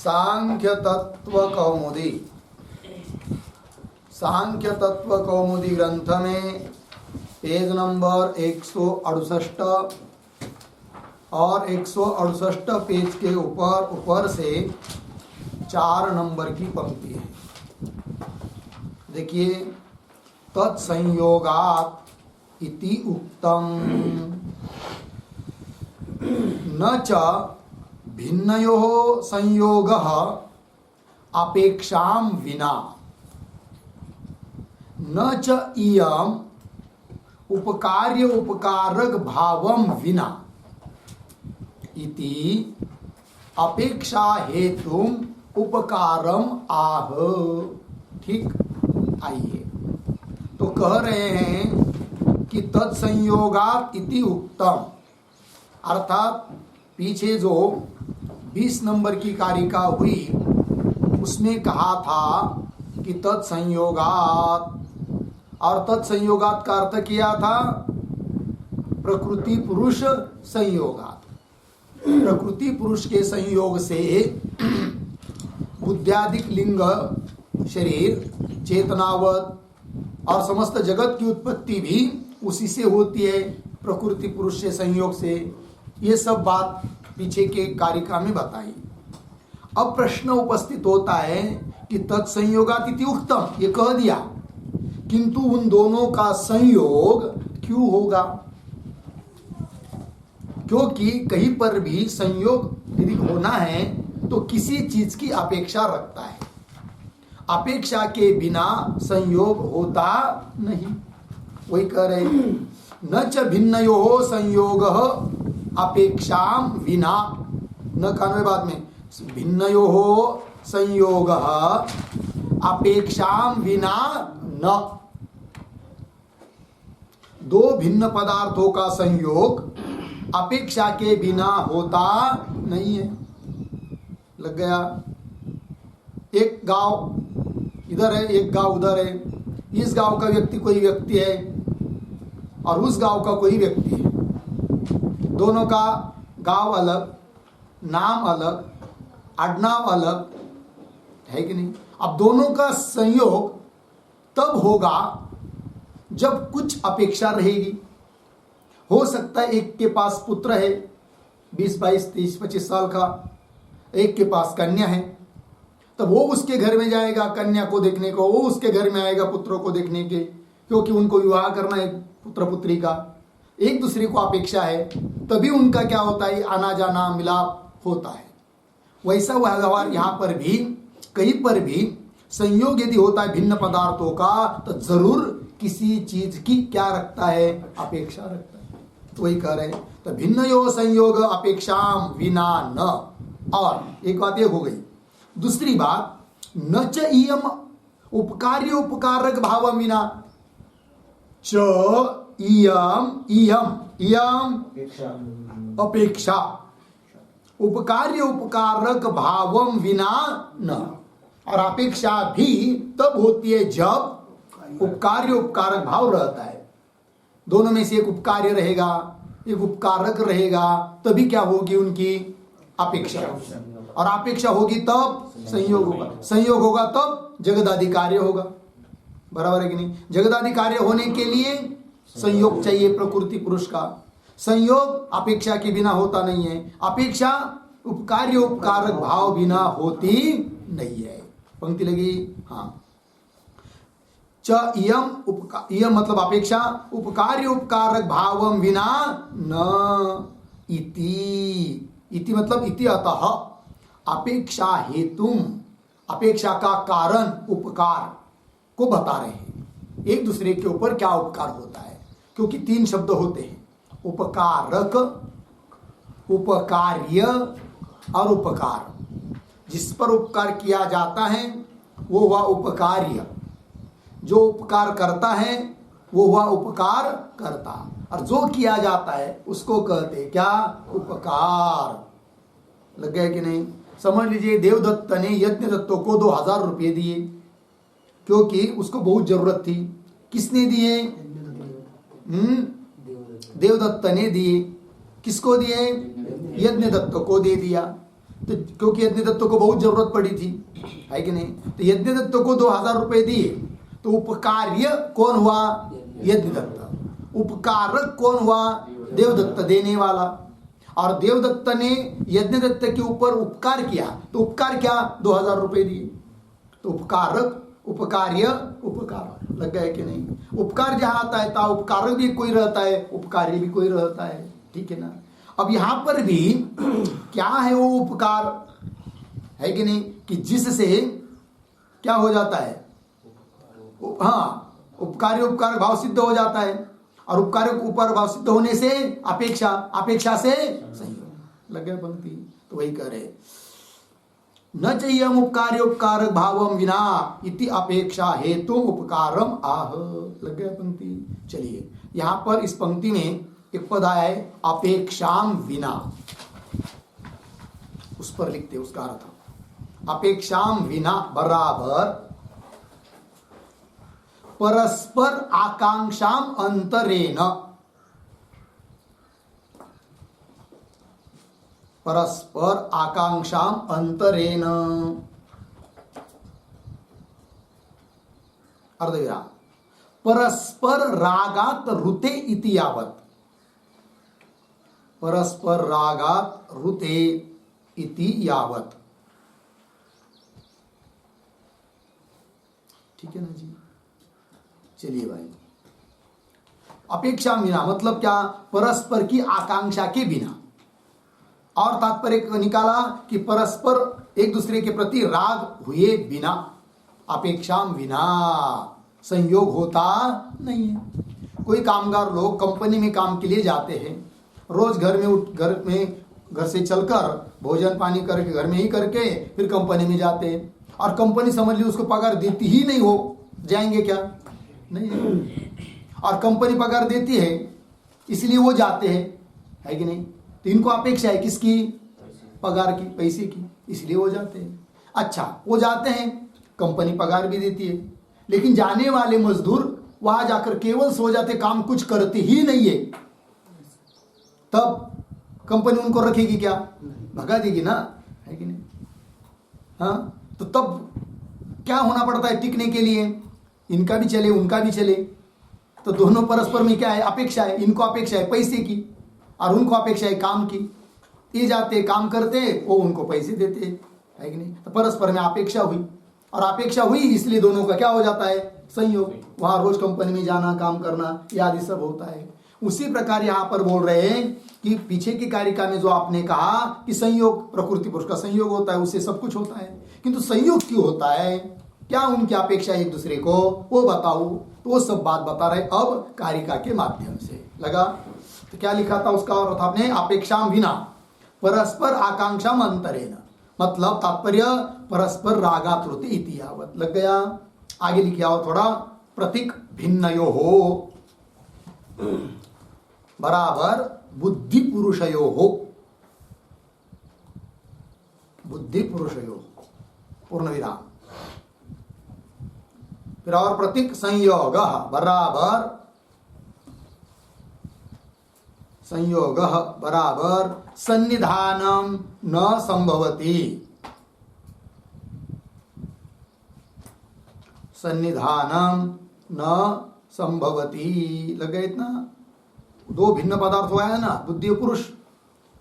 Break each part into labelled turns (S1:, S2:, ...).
S1: सांख्य तत्व कौमुदी। सांख्य तत्व कौमुदी ग्रंथ में पेज नंबर 168 और 168 पेज के ऊपर से 4 नंबर की पंक्ति है। देखिए, तत्संयोगात् इति उक्तम न च भिन्नयोः संयोगः अपेक्षां विना न च इयम् उपकार्य उपकारक भावं विना इति अपेक्षा हेतुम उपकारम आह। ठीक, आइए तो कह रहे हैं कि तत्संयोगात् इति उक्तम, अर्थात पीछे जो 20 नंबर की कारिका हुई उसमें कहा था कि तत्संयोगात्, और तत्संयोगात् का अर्थ किया था प्रकृति पुरुष संयोगात्। प्रकृति पुरुष के संयोग से बुद्ध्यादिक लिंग शरीर चेतनावत और समस्त जगत की उत्पत्ति भी उसी से होती है, प्रकृति पुरुष से संयोग से। ये सब बात पीछे के कारिका में बताई। अब प्रश्न उपस्थित होता है कि तत्संयोगात् इति उक्तम, ये कह दिया, किंतु उन दोनों का संयोग क्यों होगा? क्योंकि कहीं पर भी संयोग यदि होना है तो किसी चीज की अपेक्षा रखता है। अपेक्षा के बिना संयोग होता नहीं। वही कह रहे हैं, न च भिन्नयोः संयोगः अपेक्षां विना, न कानवे बाद में भिन्नयोः संयोगः अपेक्षां विना न। दो भिन्न पदार्थों का संयोग अपेक्षा के बिना होता नहीं है। लग गया? एक गांव इधर है, एक गांव उधर है। इस गांव का व्यक्ति कोई व्यक्ति है और उस गांव का कोई व्यक्ति है। दोनों का गांव अलग, नाम अलग, आडनाव अलग है कि नहीं? अब दोनों का संयोग तब होगा जब कुछ अपेक्षा रहेगी। हो सकता है एक के पास पुत्र है 20, 22, 30, 25 साल का, एक के पास कन्या है, तब वो उसके घर में जाएगा कन्या को देखने को, वो उसके घर में आएगा पुत्रों को देखने के, क्योंकि उनको विवाह करना है पुत्र पुत्री का। एक दूसरे को अपेक्षा है, तभी उनका क्या होता है, आना जाना मिलाप होता है। वैसा व्यवहार यहाँ पर भी, कहीं पर भी संयोग यदि होता है भिन्न पदार्थों का तो जरूर किसी चीज की क्या रखता है, अपेक्षा रखता है। तो वही कह रहे हैं, तो भिन्नयोः संयोग अपेक्षां विना न। और एक बात ये हो गई। दूसरी बात, न च इयम उपकार्य उपकारक भाव विना, च इयम इयम इयम अपेक्षा उपकार्य उपकारक भावम विना न। और अपेक्षा भी तब होती है जब उपकार्य उपकारक भाव रहता है। दोनों में से एक उपकार्य रहेगा, एक उपकारक रहेगा, तभी क्या होगी उनकी अपेक्षा। और अपेक्षा होगी तब संयोग होगा, संयोग होगा तब जगदादि कार्य होगा। बराबर है कि नहीं? जगदादि कार्य होने के लिए संयोग चाहिए प्रकृति पुरुष का। संयोग अपेक्षा के बिना होता नहीं है, अपेक्षा उपकार्य उपकारक भाव बिना होती नहीं है। पंक्ति लगी? हाँ। च इयम मतलब अपेक्षा उपकार्य उपकारक भावम विना न इति मतलब इति अतः अपेक्षा हेतुम, अपेक्षा का कारण उपकार को बता रहे हैं। एक दूसरे के ऊपर क्या उपकार होता है, क्योंकि 3 शब्द होते हैं, उपकारक, उपकार्य और उपकार। जिस पर उपकार किया जाता है वो हुआ उपकार्य, जो उपकार करता है वो हुआ उपकार करता, और जो किया जाता है उसको कहते क्या, उपकार। लग गया कि नहीं? समझ लीजिए, देवदत्त ने यज्ञदत्त को 2000 रुपये दिए क्योंकि उसको बहुत जरूरत थी। किसने दिए? देवदत्त ने दिए। किसको दिए? यज्ञदत्त को दे दिया। तो क्योंकि यज्ञ दत्त को बहुत जरूरत पड़ी थी, है कि नहीं, तो यज्ञ दत्त को 2000 रुपए दिए, तो उपकार्य कौन हुआ? यज्ञ दत्त। उपकारक कौन हुआ? देवदत्त, देने वाला। और देवदत्त ने यज्ञ दत्त के ऊपर उपकार किया, तो उपकार क्या? 2000 रुपए दिए। तो उपकारक, उपकार्य, उपकार लग गए कि नहीं? उपकार जहां आता है ता उपकारक भी कोई रहता है, उपकार्य भी कोई रहता है, ठीक है ना। अब यहां पर भी क्या है वो उपकार, है कि नहीं, कि जिससे क्या हो जाता है? हाँ, उपकार्य उपकार भाव सिद्ध हो जाता है, और उपकार्य ऊपर भाव सिद्ध होने से अपेक्षा, अपेक्षा से संयोग, लग गए पंक्ति। तो वही कह रहे, न चाहिए उपकार्य उपकार भावम विना इति अपेक्षा हेतु उपकारम आह, लग गया पंक्ति। चलिए यहां पर इस पंक्ति में एक पद आया है अपेक्षाम विना, उस पर लिखते उसका अर्थ अपेक्षाम विना बराबर परस्पर आकांक्षाम अंतरेण, परस्पर आकांक्षाम अंतरेण, अर्धविराम, परस्पर रागात रुते इति यावत्, परस्पर रागात रुते इति यावत्, ठीक है ना जी। चलिए भाई, अपेक्षा बिना मतलब क्या? परस्पर की आकांक्षा के बिना, और तात्पर्य निकाला कि परस्पर एक दूसरे के प्रति राग हुए बिना, अपेक्षा बिना संयोग होता नहीं है। कोई कामगार लोग कंपनी में काम के लिए जाते हैं, रोज घर से चलकर भोजन पानी करके घर में ही करके फिर कंपनी में जाते हैं, और कंपनी समझ ली उसको पगार देती ही नहीं हो, जाएंगे क्या? नहीं। और कंपनी पगार देती है इसलिए वो जाते हैं, है कि नहीं। तो इनको अपेक्षा है किसकी? पगार की, पैसे की, इसलिए वो जाते हैं। अच्छा, वो जाते हैं, कंपनी पगार भी देती है, लेकिन जाने वाले मजदूर वहां जाकर केवल सो जाते, काम कुछ करते ही नहीं है, तब कंपनी उनको रखेगी क्या? भगा देगी ना, है कि नहीं। हाँ, तो तब क्या होना पड़ता है टिकने के लिए? इनका भी चले उनका भी चले, तो दोनों परस्पर में क्या है? अपेक्षा है। इनको अपेक्षा है पैसे की और उनको अपेक्षा है काम की। ये जाते काम करते, वो उनको पैसे देते, है कि नहीं। तो परस्पर में अपेक्षा हुई, और अपेक्षा हुई इसलिए दोनों का क्या हो जाता है? संयोग। वहां रोज कंपनी में जाना, काम करना, ये आदि सब होता है। उसी प्रकार यहां पर बोल रहे हैं कि पीछे की कारिका में जो आपने कहा कि संयोग, प्रकृति पुरुष का संयोग होता है, उससे सब कुछ होता है, किंतु संयोग क्यों होता है? क्या उनकी अपेक्षा एक दूसरे को, वो बताओ। तो वो सब बात बता रहे अब कारिका के माध्यम से। लगा? तो क्या लिखा था उसका अर्थ आपने? अपेक्षा बिना परस्पर आकांक्षा अंतरेण, मतलब तात्पर्य परस्पर रागात्रुति इति यावत्। लग गया? आगे लिखिए और थोड़ा, प्रतीक भिन्नयो हो बराबर बुद्धि पुरुषयो हो, बुद्धि पुरुषयो, पूर्ण विराम। फिर और प्रतीक संयोग बराबर, संयोग बराबर सन्निधानम न संभवति, सन्निधानम न संभवति। लग गया इतना? दो भिन्न पदार्थ हुआ है ना, बुद्धि और पुरुष,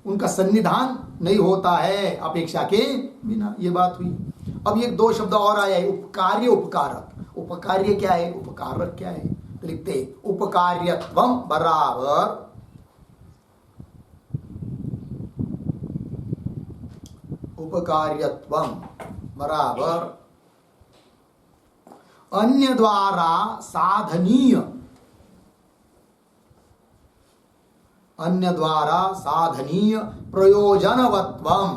S1: उनका सन्निधान नहीं होता है अपेक्षा के बिना, ये बात हुई। अब एक दो शब्द और आया है, उपकार्य उपकारक। उपकार्य क्या है? उपकारक क्या है? तो लिखते उपकार्यत्वम बराबर उपकार्यत्वम बराबर अन्य द्वारा साधनीय, अन्य द्वारा साधनीय प्रयोजनवत्वम,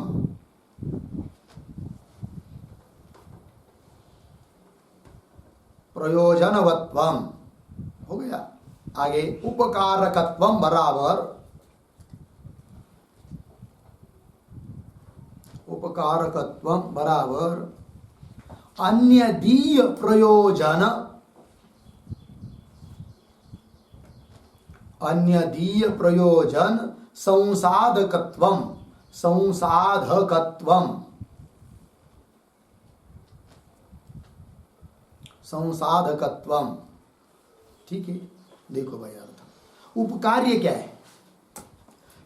S1: प्रयोजनवत्वम हो गया। आगे उपकारकत्वम बराबर, उपकारकत्वम बराबर अन्यदीय प्रयोजन, अन्यदीय प्रयोजन संसाधकत्वम, संसाधकत्वम, संसाधकत्वम, ठीक है। देखो भाई अर्थ उपकार्य क्या है,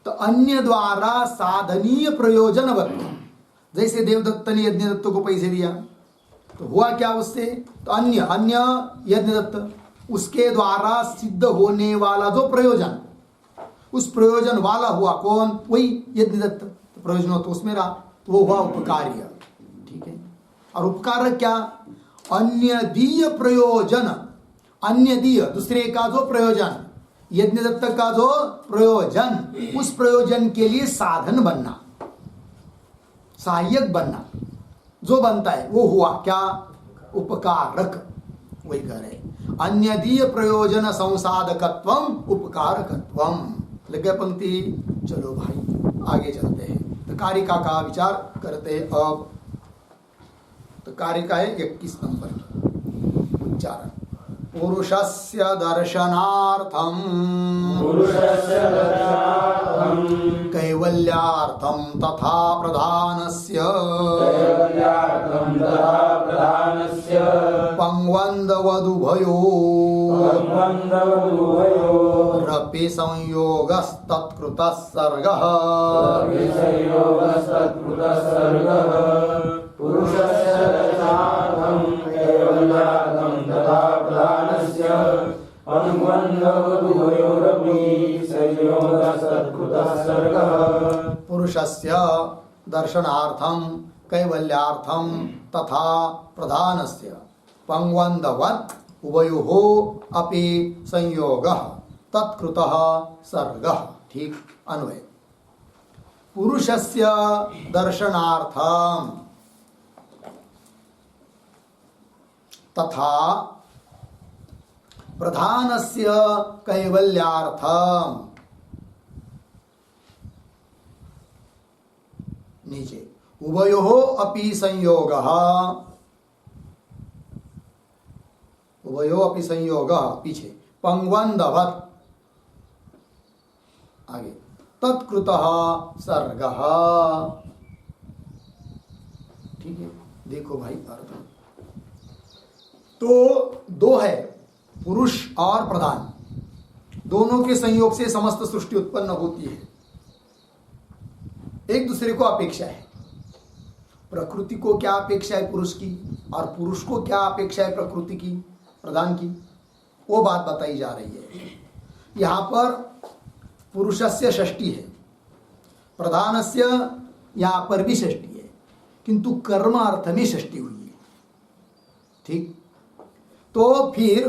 S1: तो अन्य द्वारा साधनीय प्रयोजनवत्व। जैसे देवदत्त ने यज्ञदत्त को पैसे दिया तो हुआ क्या उससे, तो अन्य यज्ञदत्त उसके द्वारा सिद्ध होने वाला जो प्रयोजन, उस प्रयोजन वाला हुआ कौन, वही यज्ञदत्त। तो प्रयोजन हो तो उसमें रहा, तो वो हुआ उपकार्य, ठीक है। और उपकार क्या, अन्य दीय प्रयोजन, अन्य दीय दूसरे का जो प्रयोजन, यज्ञदत्त का जो प्रयोजन, उस प्रयोजन के लिए साधन बनना, सहायक बनना, जो बनता है वो हुआ क्या, उपकारक। वही कह रहे अन्य दीय प्रयोजन संसाधकत्वम उपकारकत्वम। लग गया पंक्ति। चलो भाई आगे चलते हैं, तो कारिका का विचार करते हैं अब। तो कारिका है 21 नंबर उच्चारण। पुरुषस्य दर्शनार्थम कैवल्यार्थम तथा प्रधानस्य पंगवन्दवदुभयो रपि संयोगस्तत्कृतः सर्गः
S2: पुरुषस्य दर्शनार्थं कैवल्यार्थं तथा प्रधानस्य अनुबन्धवदुभयोरपि संयोगस्तत्कृतः सर्गः।
S1: पुरुषस्य दर्शनार्थं कैवल्यार्थं तथा प्रधानस्य पंगवन्दवत् उभयोः अपि संयोगः तत्कृतः सर्गः। ठीक अन्वय। पुरुषस्य दर्शनार्थं तथा प्रधानस्य कैवल्यार्थम, नीचे उभयोः अपि संयोगः, उभयोः अपि संयोगः पीछे पंगवन्दवत्, आगे तत्कृतः सर्गः। ठीक है। देखो भाई अर्थ तो दो है, पुरुष और प्रधान, दोनों के संयोग से समस्त सृष्टि उत्पन्न होती है। एक दूसरे को अपेक्षा है। प्रकृति को क्या अपेक्षा है पुरुष की, और पुरुष को क्या अपेक्षा है प्रकृति की, प्रधान की, वो बात बताई जा रही है। यहां पर पुरुषस्य षष्ठी है, प्रधानस्य यहां पर भी षष्ठी है, किंतु कर्म अर्थ में षष्ठी हुई है। ठीक, तो फिर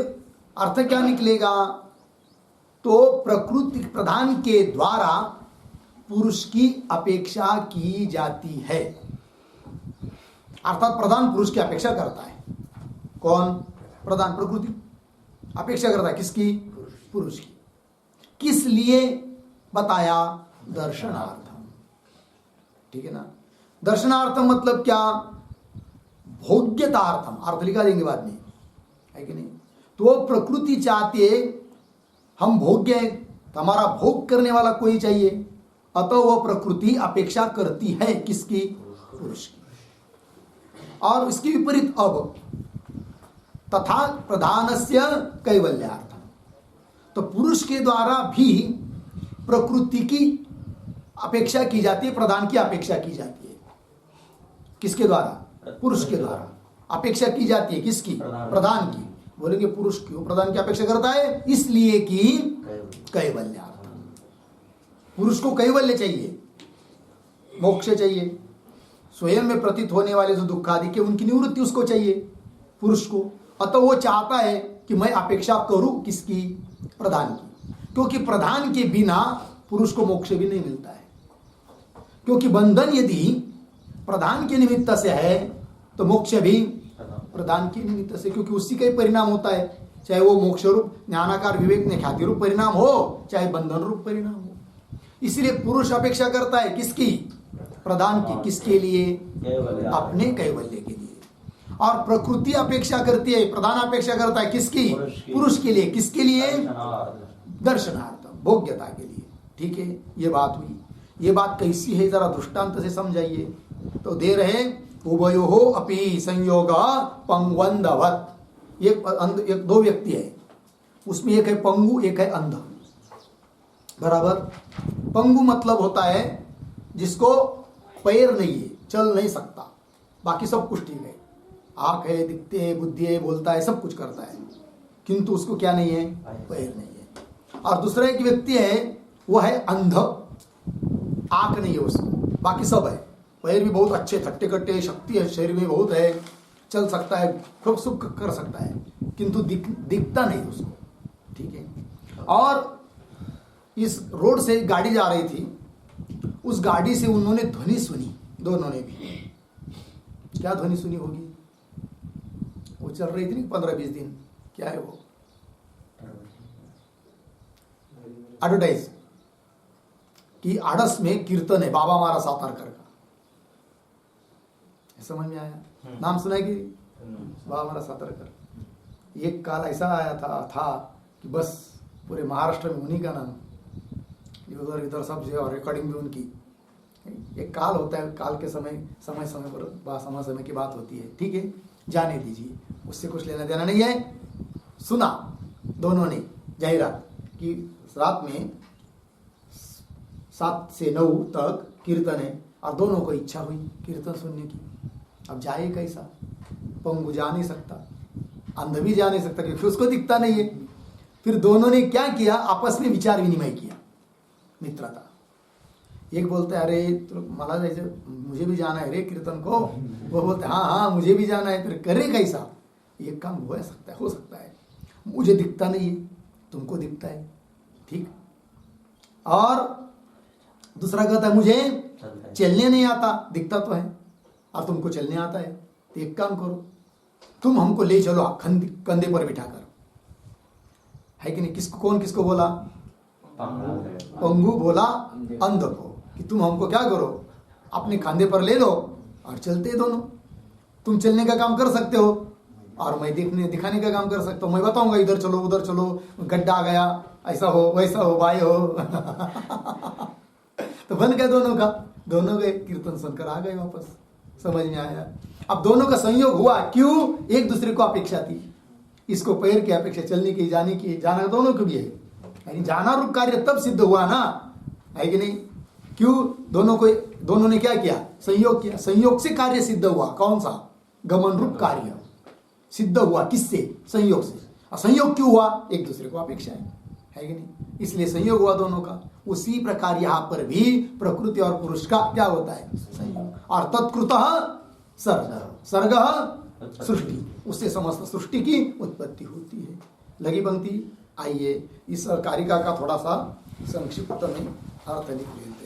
S1: अर्थ क्या निकलेगा, तो प्रकृति प्रधान के द्वारा पुरुष की अपेक्षा की जाती है, अर्थात प्रधान पुरुष की अपेक्षा करता है। कौन, प्रधान, प्रकृति अपेक्षा करता है किसकी, पुरुष की। किस लिए बताया, दर्शनार्थम। ठीक है ना। दर्शनार्थम मतलब क्या, भोग्यतार्थम, अर्थ लिखा देंगे बाद में, है कि नहीं। तो प्रकृति चाहती है हम भोग्य हैं, तो हमारा भोग करने वाला कोई चाहिए, अतः वह प्रकृति अपेक्षा करती है किसकी, पुरुष की। और इसके विपरीत अब तथा प्रधानस्य कैवल्यार्थम, तो पुरुष के द्वारा भी प्रकृति की अपेक्षा की जाती है, प्रधान की अपेक्षा की जाती है। किसके द्वारा, पुरुष के द्वारा अपेक्षा की जाती है, किसकी, प्रधान की। बोलेंगे पुरुष क्यों प्रधान की अपेक्षा करता है, इसलिए कि कैवल्यार्थम, पुरुष को कैवल्य चाहिए, मोक्ष चाहिए, स्वयं में प्रतीत होने वाले जो दुख आदि के उनकी निवृत्ति उसको चाहिए पुरुष को। अतः वो चाहता है कि मैं अपेक्षा करूं किसकी, प्रधान की, क्योंकि प्रधान के बिना पुरुष को मोक्ष भी नहीं मिलता है। क्योंकि बंधन यदि प्रधान के निमित्त से है तो मोक्ष भी प्रधान के निमित्त से, क्योंकि उसी का ही परिणाम होता है, चाहे वो मोक्ष रूप ज्ञानाकार विवेक ने ख्याति रूप परिणाम हो, चाहे बंधन रूप परिणाम हो। इसलिए पुरुष अपेक्षा करता है किसकी, प्रधान की, किसके लिए, अपने कैवल्य के लिए। और प्रकृति अपेक्षा करती है, प्रधान अपेक्षा करता है किसकी, पुरुष के लिए, किसके लिए, दर्शनार्थ, भोग्यता के लिए। ठीक है, ये बात हुई। ये बात कैसी है जरा दृष्टांत से समझाइए। तो दे रहे उभयोः अपि संयोग पंगवंदवत। एक दो व्यक्ति है, उसमें एक है पंगु, एक है अंध। बराबर। पंगु मतलब होता है जिसको पैर नहीं है, चल नहीं सकता, बाकी सब कुछ ठीक है, आंख है, दिखते है, बुद्धि है, बोलता है, सब कुछ करता है, किंतु उसको क्या नहीं है, पैर नहीं है। और दूसरा एक व्यक्ति है, वो है अंध, आंख नहीं है उसको, बाकी सब है, पैर भी बहुत अच्छे थट्टे कट्टे, शक्ति है शरीर में बहुत है, चल सकता है, खूब सुख कर सकता है, किंतु दिखता नहीं उसको। ठीक है। और इस रोड से गाड़ी जा रही थी, उस गाड़ी से उन्होंने ध्वनि सुनी, दोनों ने भी। क्या ध्वनि सुनी होगी? वो चल रही थी 15-20 दिन, क्या है वो, एडवर्टाइज कि आड़स में कीर्तन है बाबा मारा सातारकर का। समझ में आया? नाम सुना है कि बाबा मारा सातारकर। एक काल ऐसा आया था कि बस पूरे महाराष्ट्र में उन्हीं का नाम, उधर इधर सब जो, और रिकॉर्डिंग भी उनकी। एक काल होता है, काल के समय पर समय की बात होती है। ठीक है, जाने दीजिए, उससे कुछ लेना देना नहीं है। सुना दोनों ने जाहिरात कि रात में 7 से 9 तक कीर्तन है, और दोनों को इच्छा हुई कीर्तन सुनने की। अब जाए कैसा? पंगु जा नहीं सकता, अंध भी जा नहीं सकता, क्योंकि उसको दिखता नहीं है। फिर दोनों ने क्या किया, आपस में विचार विनिमय किया, मित्रता। एक बोलते है अरे तो मला जैसे मुझे भी जाना है रे कीर्तन को, वो बोलते हाँ हाँ मुझे भी जाना है। फिर करे कैसा? एक काम हो सकता है, मुझे दिखता नहीं है, तुमको दिखता है, ठीक। और दूसरा कहता है मुझे चलने नहीं आता, दिखता तो है, और तुमको चलने आता है, तो एक काम करो, तुम हमको ले चलो कंधे पर बिठाकर, है कि नहीं? कौन किसको बोला? पंगु बोला अंध को कि तुम हमको क्या करो, अपने कंधे पर ले लो और चलते दोनों। तुम चलने का काम कर सकते हो और मैं दिखाने का काम कर सकता हूँ। मैं बताऊंगा इधर चलो उधर चलो, गड्ढा आ गया, ऐसा हो वैसा हो, बाई हो तो बन गया दोनों गए कीर्तन सुनकर आ गए वापस। समझ में आया? अब दोनों का संयोग हुआ, क्यों? एक दूसरे को अपेक्षा थी, इसको पैर की अपेक्षा, चलने की, जाने की, जाना दोनों को भी है, यानी जाना रूप कार्य तब सिद्ध हुआ ना, है कि नहीं? क्यों? दोनों ने क्या किया? संयोग किया। संयोग से कार्य सिद्ध हुआ। कौन सा? गमन रूप कार्य सिद्ध हुआ। किससे? संयोग से। असंयोग क्यों हुआ? एक दूसरे को अपेक्षा है कि नहीं? इसलिए संयोग हुआ दोनों का। उसी प्रकार यहां पर भी प्रकृति और पुरुष का क्या होता है? संयोग। और तत्कृतः सर्ग सृष्टि, उससे समस्त सृष्टि की उत्पत्ति होती है। लगी पंक्ति? आइए इस कारिका का थोड़ा सा संक्षिप्त में अर्थ लिख लेते हैं।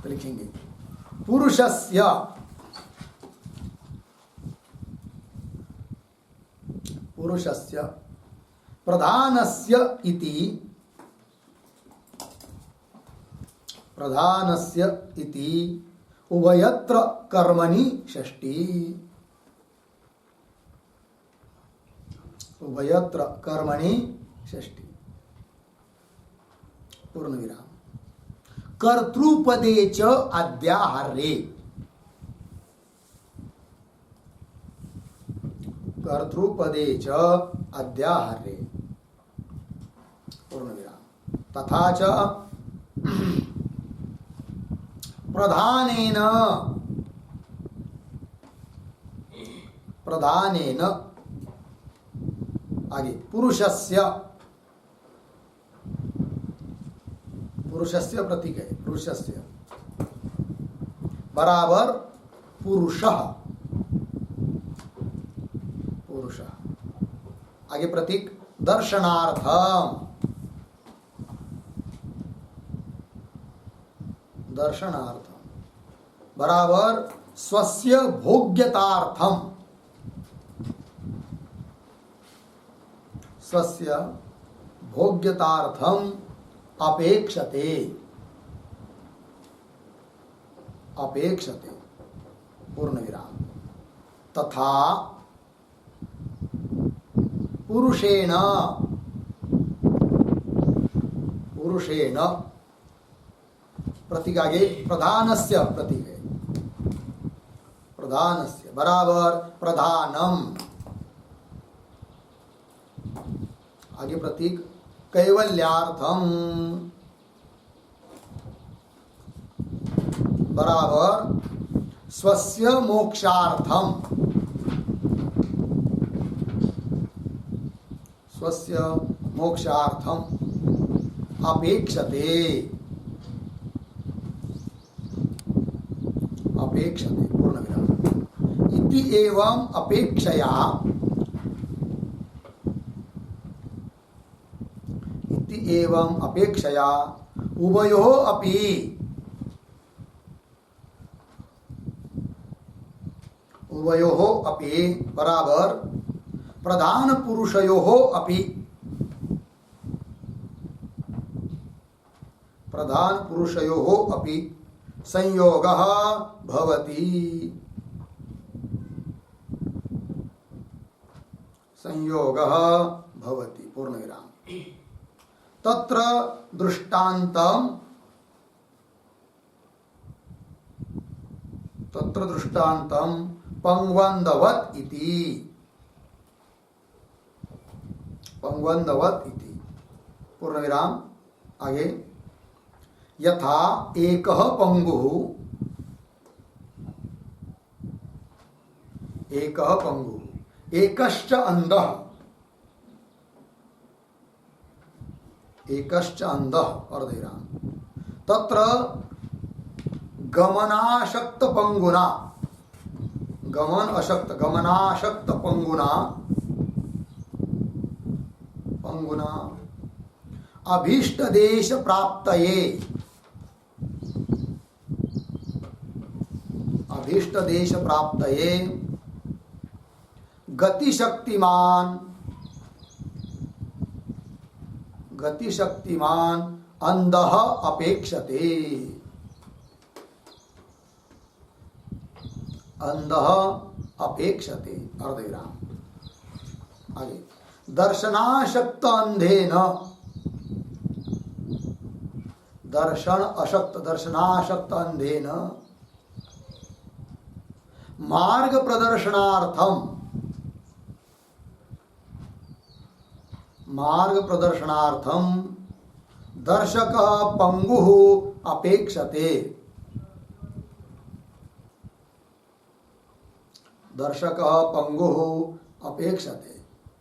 S1: तो लिखेंगे पुरुषस्य प्रधानस्य इति उभयत्र कर्मणि षष्ठी। उभयत्र कर्मणि षष्ठी पूर्ण विराम। कर्तृपदे च अद्याहारे। कर्तृपदे च अद्याहारे पूर्ण विराम। तथा च प्रधानेन आगे पुरुषस्य प्रतीक है, पुरुषस्य बराबर पुरुषः, आगे प्रतीक दर्शनार्थम बराबर स्वस्य भोग्यतार्थम, अपेक्षते पूर्ण विराम। तथा पुरुषेण, प्रतीक आगे प्रधानस्य प्रतीक है, प्रधानस्य बराबर प्रधानम, आगे प्रतीक कैवल्यार्थम बराबर स्वस्य मोक्षार्थम, स्वस्य मोक्षार्थम अपेक्षते, अपेक्षते पूर्णविराम। इति एवं अपेक्षया, इति एवं अपेक्षया उभयोः अपि, उभयोः अपि बराबर प्रधान पुरुषयोः अपि, प्रधान पुरुषयोः अपि संयोगः भवति, संयोगः भवति पूर्णविराम। तत्र दृष्टान्तम, तत्र दृष्टान्तम पंगवन्दवत् इति, पंगवन्दवत् इति पूर्णविराम। आगे यथा एकः पंगुः, एकः पंगुः एकश्च अंधः, एकश्च अंधः अर्धविराम, तत्र गमनाशक्त पंगुना, गमन अशक्त गमनाशक्त पंगुना, पंगुना अभीष्ट देश प्राप्तये, अभीष्ट देश प्राप्तये गतिशक्तिमान, गतिशक्तिमान अंधः अपेक्षते, अंधः अपेक्षते अर्धविराम। आगे दर्शनाशक्त अंधेन, दर्शन अशक्त दर्शनाशक्त अंधेन मार्ग प्रदर्शनार्थम, मार्ग प्रदर्शनार्थम दर्शकः पंगुः अपेक्षते, दर्शकः पंगुः अपेक्षते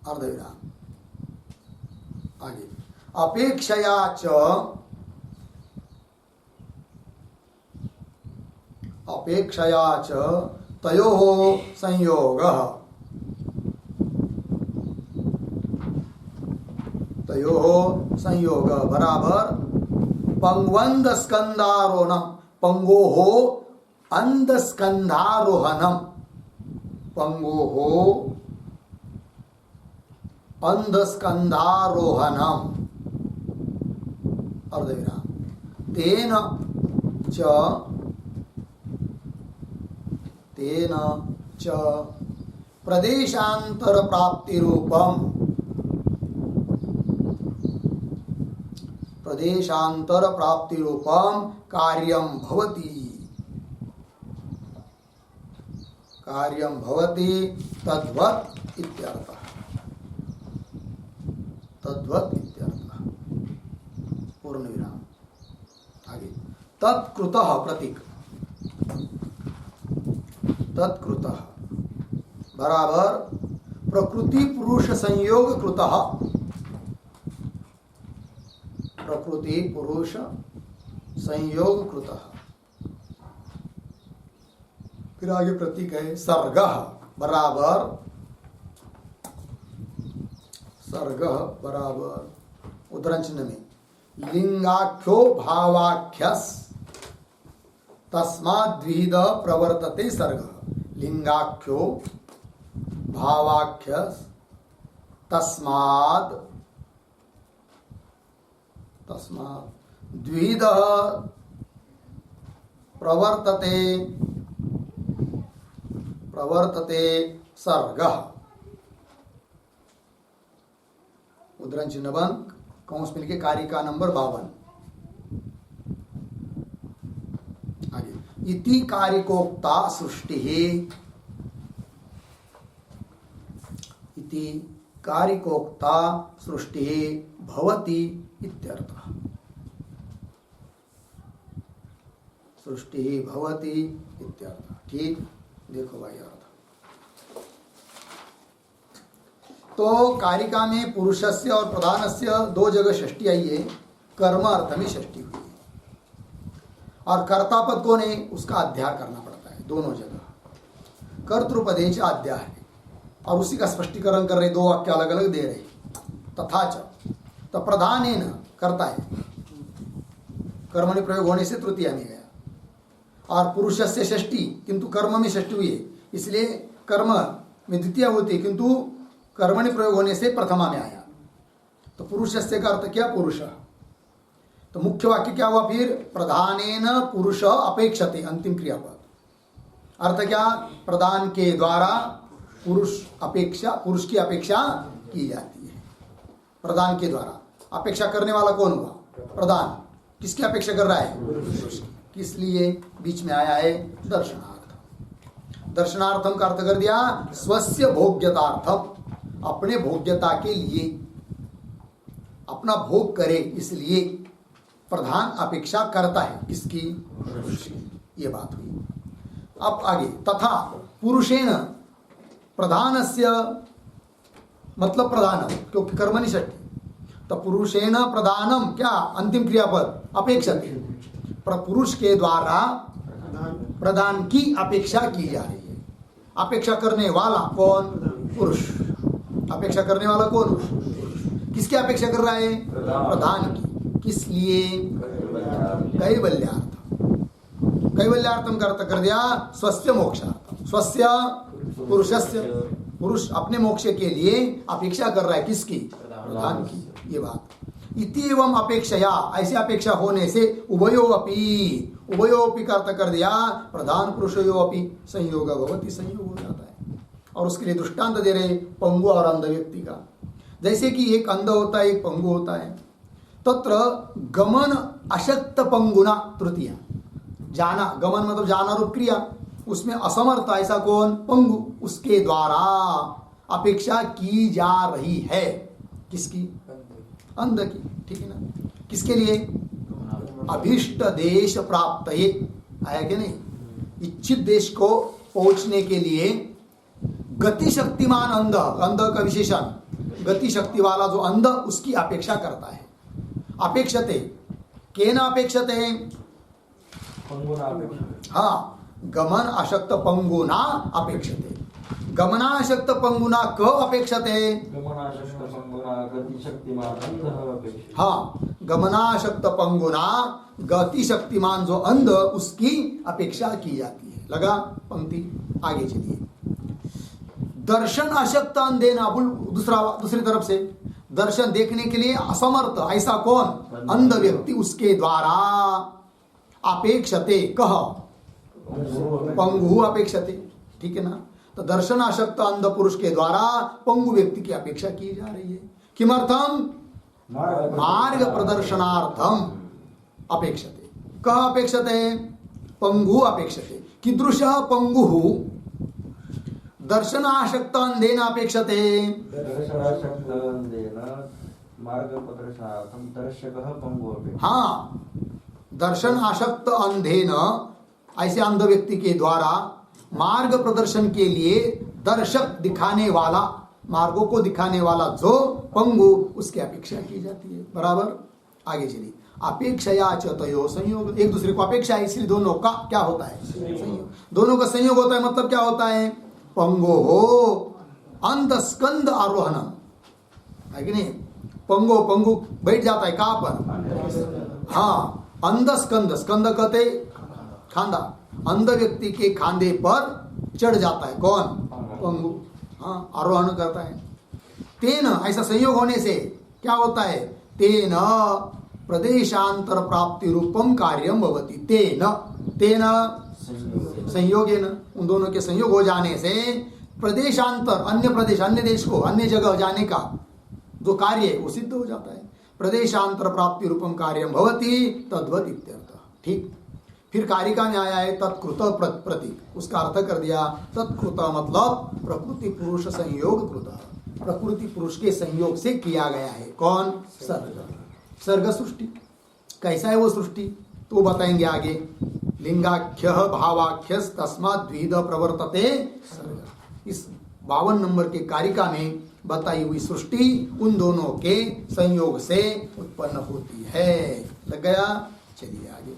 S1: अर्धविराम। आगे अपेक्षया च, अपेक्षया च तयोः संयोगः, तयोः संयोगः बराबर पंगवन्द स्कंदारोहणम, पंगोः अंध स्कंधारोहणम, पंगोः अंध स्कंधारोहणम अर्धविराम। तेन च, तेन च प्रदेशांतर प्राप्ति रूपम, प्रदेशांतर प्राप्ति रूपम कार्यम भवति, कार्यम भवति तद्वत् इत्यर्थः, तद्वत् इत्यर्थः पूर्णविराम। आगे तत्कृतः प्रतीक, तत्कृतः बराबर प्रकृति पुरुष संयोग कृतः, प्रकृति पुरुष संयोग कृतः। फिर आगे प्रतीक है सर्गः बराबर, सर्गः बराबर उद्धरण चिन्ह में लिंगाख्यो भावाख्यस तस्माद्विध प्रवर्तते सर्गः, लिंगाख्यो भावाख्यस तस्माद्, तस्मात् द्विधः प्रवर्तते, प्रवर्तते सर्गः। उद्धरण चिन्ह बंद, कौंस मिलके कार्य का नंबर 52। आगे इति कारिकोक्ता सृष्टि, इति कारिकोक्ता सृष्टि भवति इत्यर्थः। सृष्टि भवति इत्यर्थः। ठीक, देखो भाई अर्थ। तो कारिका में पुरुषस्य और प्रधानस्य दो जगह षष्ठी आई है, कर्म अर्थ में षष्ठी हुई है। और कर्तापद कौन है, उसका अध्याय करना पड़ता है दोनों जगह। कर्तृपदेश अध्याय है और उसी का स्पष्टीकरण कर रहे, दो वाक्य अलग अलग दे रहे। तथा च, तो प्रधान है न करता है, कर्मणि प्रयोग होने से तृतीया में गया। और पुरुषस्य षष्ठी, किंतु कर्म में षष्ठी हुई है, इसलिए कर्म में द्वितीय होती है, किंतु कर्मणि प्रयोग होने से प्रथमा में आया। तो पुरुषस्य का अर्थ क्या, पुरुष। तो मुख्य वाक्य क्या हुआ फिर, प्रधानेन पुरुष अपेक्षते, अंतिम क्रियापद। अर्थ क्या, प्रधान के द्वारा पुरुष की अपेक्षा की जाती है। प्रधान के द्वारा अपेक्षा करने वाला कौन हुआ, प्रधान। किसकी अपेक्षा कर रहा है, पुरुष की। किस लिए बीच में आया है, दर्शनार्थम। दर्शनार्थम का अर्थ कर दिया स्वस्य भोग्यतार्थम, अपने भोग्यता के लिए, अपना भोग करे इसलिए प्रधान अपेक्षा करता है, किसकी, ये बात हुई। अब आगे, तथा पुरुषेण प्रधानस्य, मतलब प्रधानम, क्योंकि कर्मणि षष्ठी। तो पुरुषेण प्रधानम क्या, अंतिम क्रियापद अपेक्षते, पुरुष के द्वारा प्रधान की अपेक्षा की जा रही है। अपेक्षा करने वाला कौन, पुरुष। अपेक्षा करने वाला कौन, किसकी अपेक्षा कर रहा है, प्रधान की। किस लिए, कैवल्यार्थम। कैवल्यार्थम का अर्थ कर दिया स्वस्य मोक्षार्थम। स्वस्य पुरुषस्य, पुरुष अपने मोक्ष के लिए अपेक्षा कर रहा है, किसकी, प्रधान की, ये बात। इति एवं अपेक्षया, ऐसी अपेक्षा होने से उभयोपि, उभयोपि का अर्थ कर दिया प्रधान पुरुषयोपि संयोग भवति, संयोग हो जाता है। और उसके लिए दृष्टांत दे रहे पंगु और अंध व्यक्ति का। जैसे कि एक अंध होता है, एक पंगु होता है। तत्र गमन अशक्त पंगुना तृतीया, जाना, गमन मतलब जाना रूप क्रिया, उसमें असमर्थ ऐसा कौन, पंगु। उसके द्वारा अपेक्षा की जा रही है, किसकी, अंध की। ठीक है ना, किसके लिए, अभीष्ट देश प्राप्त है, आया कि नहीं, इच्छित देश को पहुंचने के लिए गति शक्तिमान अंध, अंध का विशेषण गति शक्ति वाला जो अंध, उसकी अपेक्षा करता है। अपेक्षते, केन अपेक्षते, हाँ, गमन अशक्त पंगुना अपेक्षते। गमनाशक्त पंगुना क अपेक्षते, हाँ, गमनाशक्त पंगुना गति शक्तिमान जो अंध, उसकी अपेक्षा की जाती है। लगा पंक्ति, आगे चलिए। दर्शन अशक्त अंधेना, दूसरी तरफ से दर्शन देखने के लिए असमर्थ ऐसा कौन, अंध व्यक्ति, उसके द्वारा अपेक्षते, कह पंगु अपेक्षते। ठीक है ना, तो दर्शन आसक्त अंध पुरुष के द्वारा पंगु व्यक्ति की अपेक्षा की जा रही है। किमर्थम, मार्ग प्रदर्शनार्थम अपेक्षते। कह अपेक्षते, पंगु अपेक्षते। कीदृश पंगु, दर्शनाशक्त अंधेन अपेक्षते, हाँ, दर्शन आसक्त अंधेन, ऐसे अंध व्यक्ति के द्वारा मार्ग प्रदर्शन के लिए दर्शक दिखाने वाला, मार्गों को दिखाने वाला जो पंगु, उसकी अपेक्षा की जाती है। बराबर, आगे चलिए। अपेक्षया च तयो संयोग, एक दूसरे को अपेक्षा है, इसलिए दोनों का क्या होता है, संयोग। दोनों का संयोग होता है, मतलब क्या होता है, पंगो हो अंध स्कंद आरोहणम, है कि नहीं। पंगो, पंगु बैठ जाता है कहां पर, हाँ, अंध स्कंद, स्कंद कहते खांदा, अंध व्यक्ति के खांधे पर चढ़ जाता है कौन, पंगु, हाँ, आरोहण करता है। तेन, ऐसा संयोग होने से क्या होता है, तेन प्रदेशांतर प्राप्ति रूपम कार्यम भवति। तेन, तेन संयोगेन, उन दोनों के संयोग हो जाने से प्रदेशांतर, अन्य प्रदेश, अन्य देश को, अन्य जगह जाने का जो कार्य है वो सिद्ध हो जाता है। प्रदेशांतर प्राप्ति रूपम कार्यम भवति तद्वत् इत्यर्थ। ठीक, फिर कारिका में आया है तत्कृत प्रतीक, उसका अर्थ कर दिया तत्कृत मतलब प्रकृति पुरुष संयोग कृत, प्रकृति पुरुष के संयोग से किया गया है। कौन? सर्ग। सर्ग सृष्टि कैसा है वो सृष्टि तो बताएंगे आगे। लिंगाख्य भावाख्य तस्मात् द्विध प्रवर्तते सर्ग। इस 52 नंबर के कारिका में बताई हुई सृष्टि उन दोनों के संयोग से उत्पन्न होती है। लग गया? चलिए आगे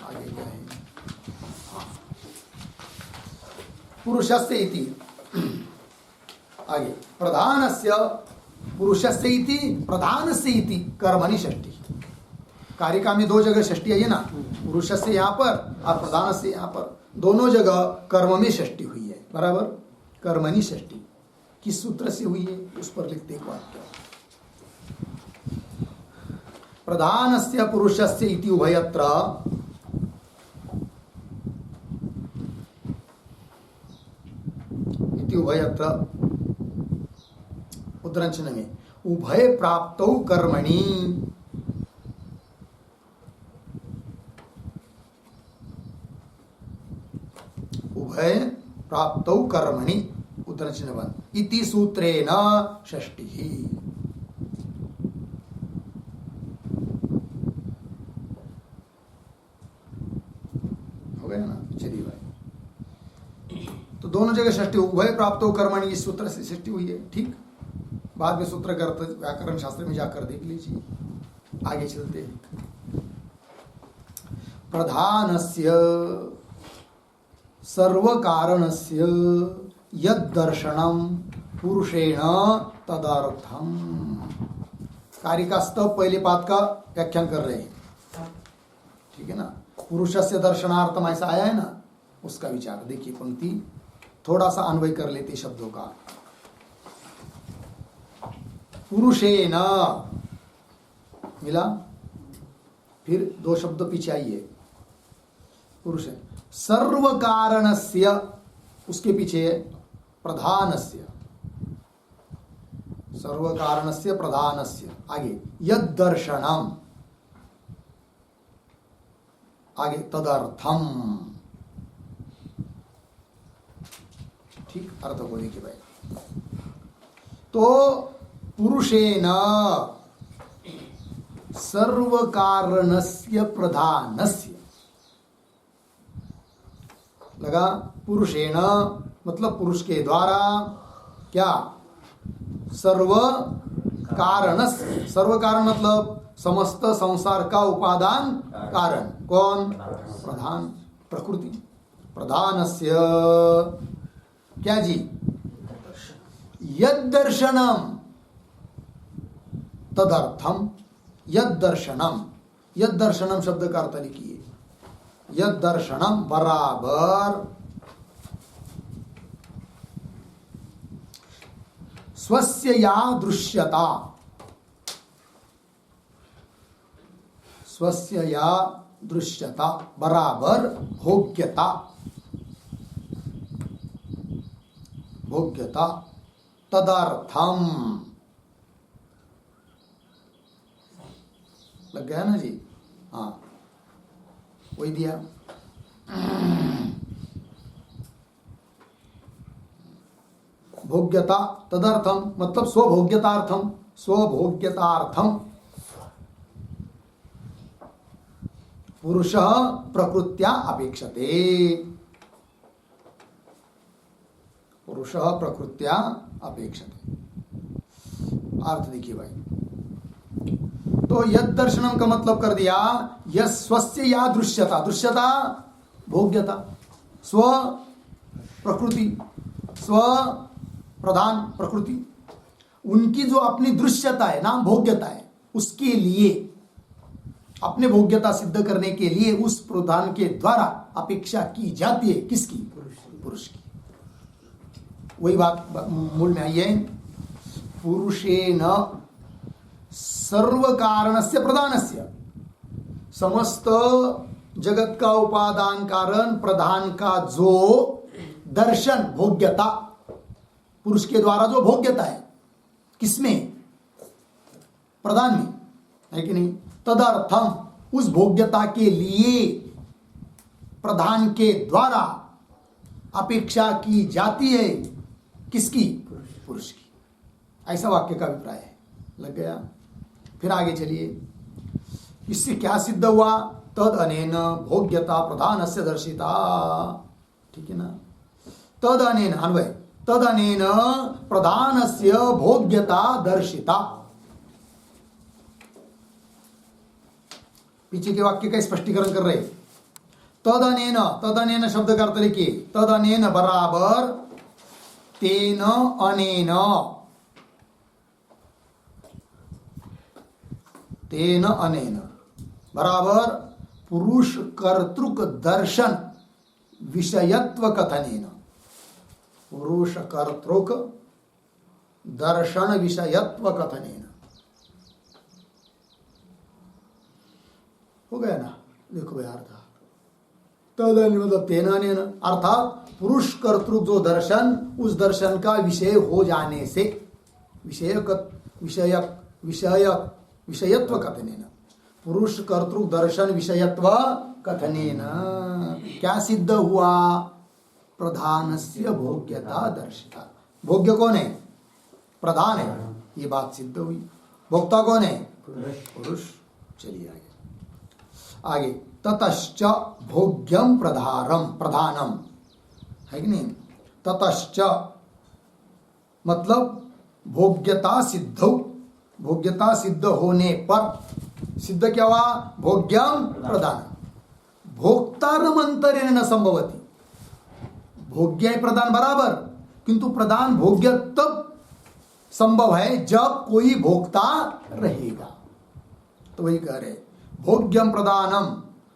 S1: आगे क्या है? पुरुषस्य इति आगे प्रधानस्य पुरुषस्य इति प्रधानस्य इति कर्मणि षष्ठी। कारिका में 2 जगह षष्ठी है ना, पुरुषस्य यहाँ पर और प्रधानस्य यहाँ पर, दोनों जगह कर्म में षष्ठी हुई है। बराबर? कर्मणि षष्ठी किस सूत्र से हुई है उस पर लिखते एक वाक्य। प्रधानस्य पुरुषस्य इति उभयत्र इति उभयत्र उद्दंचन में उभय प्राप्तौ कर्मणि उभय प्राप्तौ कर्मणि उद्दंचन बंद इति सूत्रेण षष्ठी। हो गया ना? चलिए भाई, तो दोनों जगह षष्ठी उभय प्राप्तौ कर्मणि इस सूत्र से षष्ठी हुई है। ठीक, बाद में सूत्र का अर्थ व्याकरण शास्त्र में जाकर देख लीजिए। आगे चलते हैं। प्रधानस्य सर्व कारणस्य यद दर्शनम पुरुषेण तदर्थम। कारिकास्तव पहले पाद का व्याख्यान कर रहे हैं। ठीक है ना? पुरुषस्य दर्शनार्थम ऐसा आया है ना, उसका विचार देखिए। पंक्ति थोड़ा सा अन्वय कर लेते शब्दों का। पुरुषेण मिला, फिर 2 शब्द पीछे आइए। पुरुष सर्व कारणस्य, उसके पीछे प्रधानस्य, सर्व कारणस्य प्रधानस्य। आगे यद दर्शनम, आगे तदर्थम। ठीक, अर्थ को देखिए भाई। तो पुरुषेण सर्व कारणस्य प्रधानस्य, लगा? पुरुषेण मतलब पुरुष के द्वारा क्या? सर्व कारणस्य, सर्व कारण मतलब समस्त संसार का उपादान कारण। कौन? प्रधान, प्रकृति। प्रधानस्य क्या जी? यद दर्शनम तदर्थम। यद दर्शनम, यद दर्शनम शब्द का अर्थ लिखिए। यद दर्शनम बराबर स्वस्य या दृश्यता, स्वस्य या दृश्यता बराबर भोग्यता, भोग्यता तदर्थम। लग गया ना जी? हाँ, वही दिया। भोग्यता तदर्थम मतलब स्वभोग्यतार्थम, स्वभोग्यतार्थम पुरुषः प्रकृत्या अपेक्षते। पुरुषः प्रकृत्या अपेक्षते। अर्थ देखिए भाई। तो यद दर्शनम का मतलब कर दिया स्वस्य या दृश्यता, दृश्यता भोग्यता, स्व प्रकृति, स्व प्रधान प्रकृति, उनकी जो अपनी दृश्यता है, नाम भोग्यता है, उसके लिए अपने भोग्यता सिद्ध करने के लिए उस प्रधान के द्वारा अपेक्षा की जाती है। किसकी? पुरुष की। वही बात मूल में आई है। पुरुषेण सर्व कारणस्य प्रधानस्य, समस्त जगत का उपादान कारण प्रधान का जो दर्शन भोग्यता, पुरुष के द्वारा जो भोग्यता है, किसमें? प्रधान में, है कि नहीं? तदर्थम उस भोग्यता के लिए प्रधान के द्वारा अपेक्षा की जाती है। किसकी? पुरुष की। ऐसा वाक्य का अभिप्राय है। लग गया? फिर आगे चलिए, इससे क्या सिद्ध हुआ? तद अनेन भोग्यता प्रधानस्य दर्शिता। ठीक है ना? तद अनेन अन्वय, तद अनेन प्रधानस्य भोग्यता दर्शिता। पीछे के वाक्य का स्पष्टीकरण कर रहे। तद अनेन शब्द का अर्थ लिखिए। तद अनेन बराबर तेन अनेन, तेन अनेन बराबर पुरुष कर्तृक दर्शन विषयत्व कथनेन। पुरुष कर्तृक दर्शन विषयत्व कथनेन। हो गया ना? देखो भाई अर्थ, तदन मतलब तेनानेन, अर्थात पुरुष कर्तृक जो दर्शन, उस दर्शन का विषय हो जाने से, विषयत्व कथनेन, पुरुष कर्तृक दर्शन विषयत्व कथनेन क्या सिद्ध हुआ? प्रधानस्य भोग्यता दर्शिता। भोग्य कौन है? प्रधान है, ये बात सिद्ध हुई। भोक्ता कौन है? पुरुष। चलिए आगे ततश्च भोग्यम प्रधानम, है कि नहीं? ततश्च मतलब भोग्यता सिद्ध, भोग्यता सिद्ध होने पर, सिद्ध क्या हुआ? भोग्यम प्रधान, भोक्तारम अंतरेण न संभवती। भोग्य प्रधान बराबर, किंतु प्रधान भोग्य तब संभव है जब कोई भोक्ता रहेगा। तो वही कह रहे, भोग्यम प्रधानम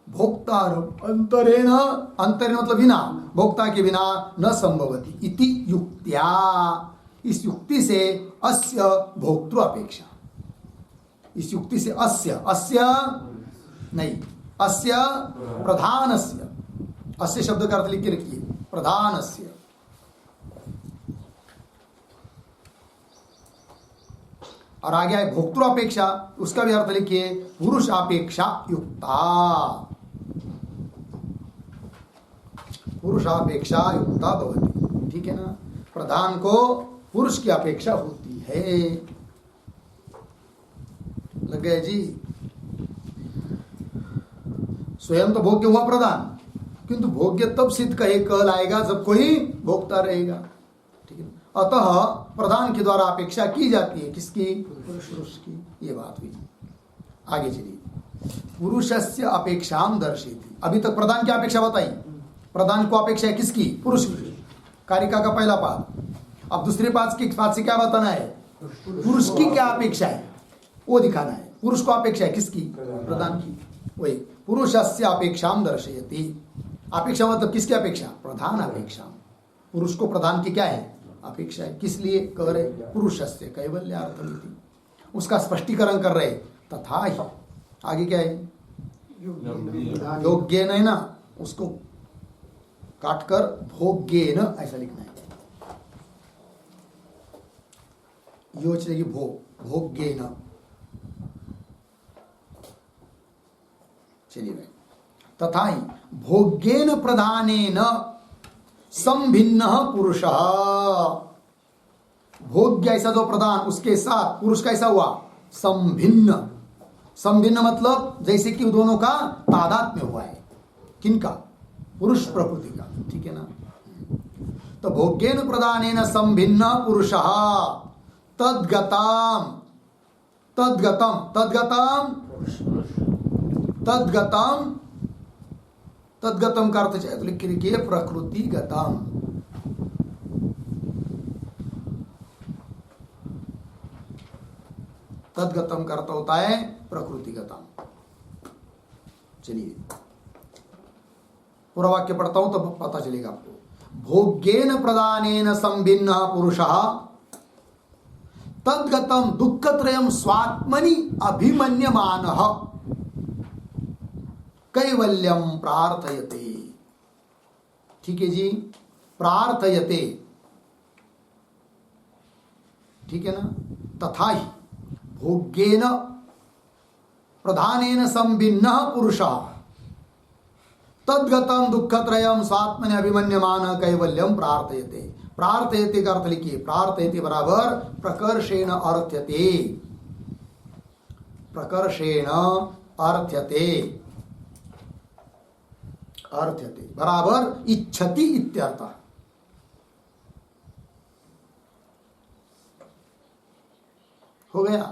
S1: भोक्तारम अंतरेण, अंतरेण मतलब बिना, भोक्ता के बिना न संभवती इति युक्त्या। इस युक्ति से अस्य भोक्तृ अपेक्षा, इस युक्ति से अस्य नहीं, अस्य प्रधानस्य, अस्य शब्द का अर्थ लिख के रखिए, प्रधानस्य। और आगे है भोक्तृ अपेक्षा, उसका भी अर्थ लिखिए पुरुष अपेक्षा युक्ता, पुरुषापेक्षा युक्ता भवति। ठीक है ना? प्रधान को पुरुष की अपेक्षा होती है। लग गए जी? स्वयं तो भोग्य हुआ प्रधान, किंतु भोग्य तब सिद्ध कहलाएगा जब कोई भोक्ता रहेगा। ठीक है? अतः प्रधान के द्वारा अपेक्षा की जाती है। किसकी? पुरुष की। ये बात हुई। आगे चलिए, पुरुषस्य अपेक्षाम दर्शयति। अभी तक प्रधान की अपेक्षा बताई, प्रधान को अपेक्षा है किसकी? पुरुष की। कारिका का पहला पाद। अब दूसरे पाद से क्या बताना है? पुरुष की क्या अपेक्षा है वो दिखाना है। पुरुष को अपेक्षा है किसकी? प्रधान की। वही पुरुषस्य अपेक्षाम दर्शयति। अपेक्षा मतलब किसकी अपेक्षा? प्रधान अपेक्षा। पुरुष को प्रधान की क्या है? अपेक्षा है। किस लिए कह रहे? पुरुषस्य कैवल्यार्थमिति। उसका स्पष्टीकरण कर रहे। तथा ही आगे क्या है? योग्येन है ना, उसको काटकर भोग्येन ऐसा लिखना है। यो चलेगी भोग्येन। चलिए भाई, तथा ही भोग्येन प्रधानेन संभिन्न पुरुषः। भोग्य ऐसा जो प्रधान, उसके साथ पुरुष कैसा हुआ? संभिन्न। संभिन्न मतलब जैसे कि दोनों का तादात्म्य हुआ है। किनका? पुरुष प्रकृति का। ठीक है ना? तो भोग्येन प्रधानेन संभिन्न पुरुषः तद्गताम, तद्गतम, तद्गतम, तद्गतम, तद्गतम का अर्थ चाहे तो लिख लिखिए प्रकृतिगतम। तद्गतम का अर्थ होता है प्रकृतिगतम। चलिए पूरा वाक्य पढ़ता हूं तो पता चलेगा आपको। भोग्येन प्रदानेन संभिन्न पुरुषः तद्गतम दुःखत्रयम् स्वात्मनि अभिमन्यमानः कैवल्यम प्रार्थयते। ठीक है जी? प्रार्थयते। ठीक है ना? तथा ही भोग्येन प्रधानेन संभिन्नः पुरुषः तद्गतं दुःखत्रयम् स्वात्मनि अभिमन्यमान कैवल्यम प्रार्थयते। प्रार्थयते का अर्थ लिखिए, प्रार्थयते बराबर प्रकर्षेण अर्थ्यते, प्रकर्षेण अर्थ्यते, अर्थ्यते बराबर इच्छति इत्यर्थ। हो गया।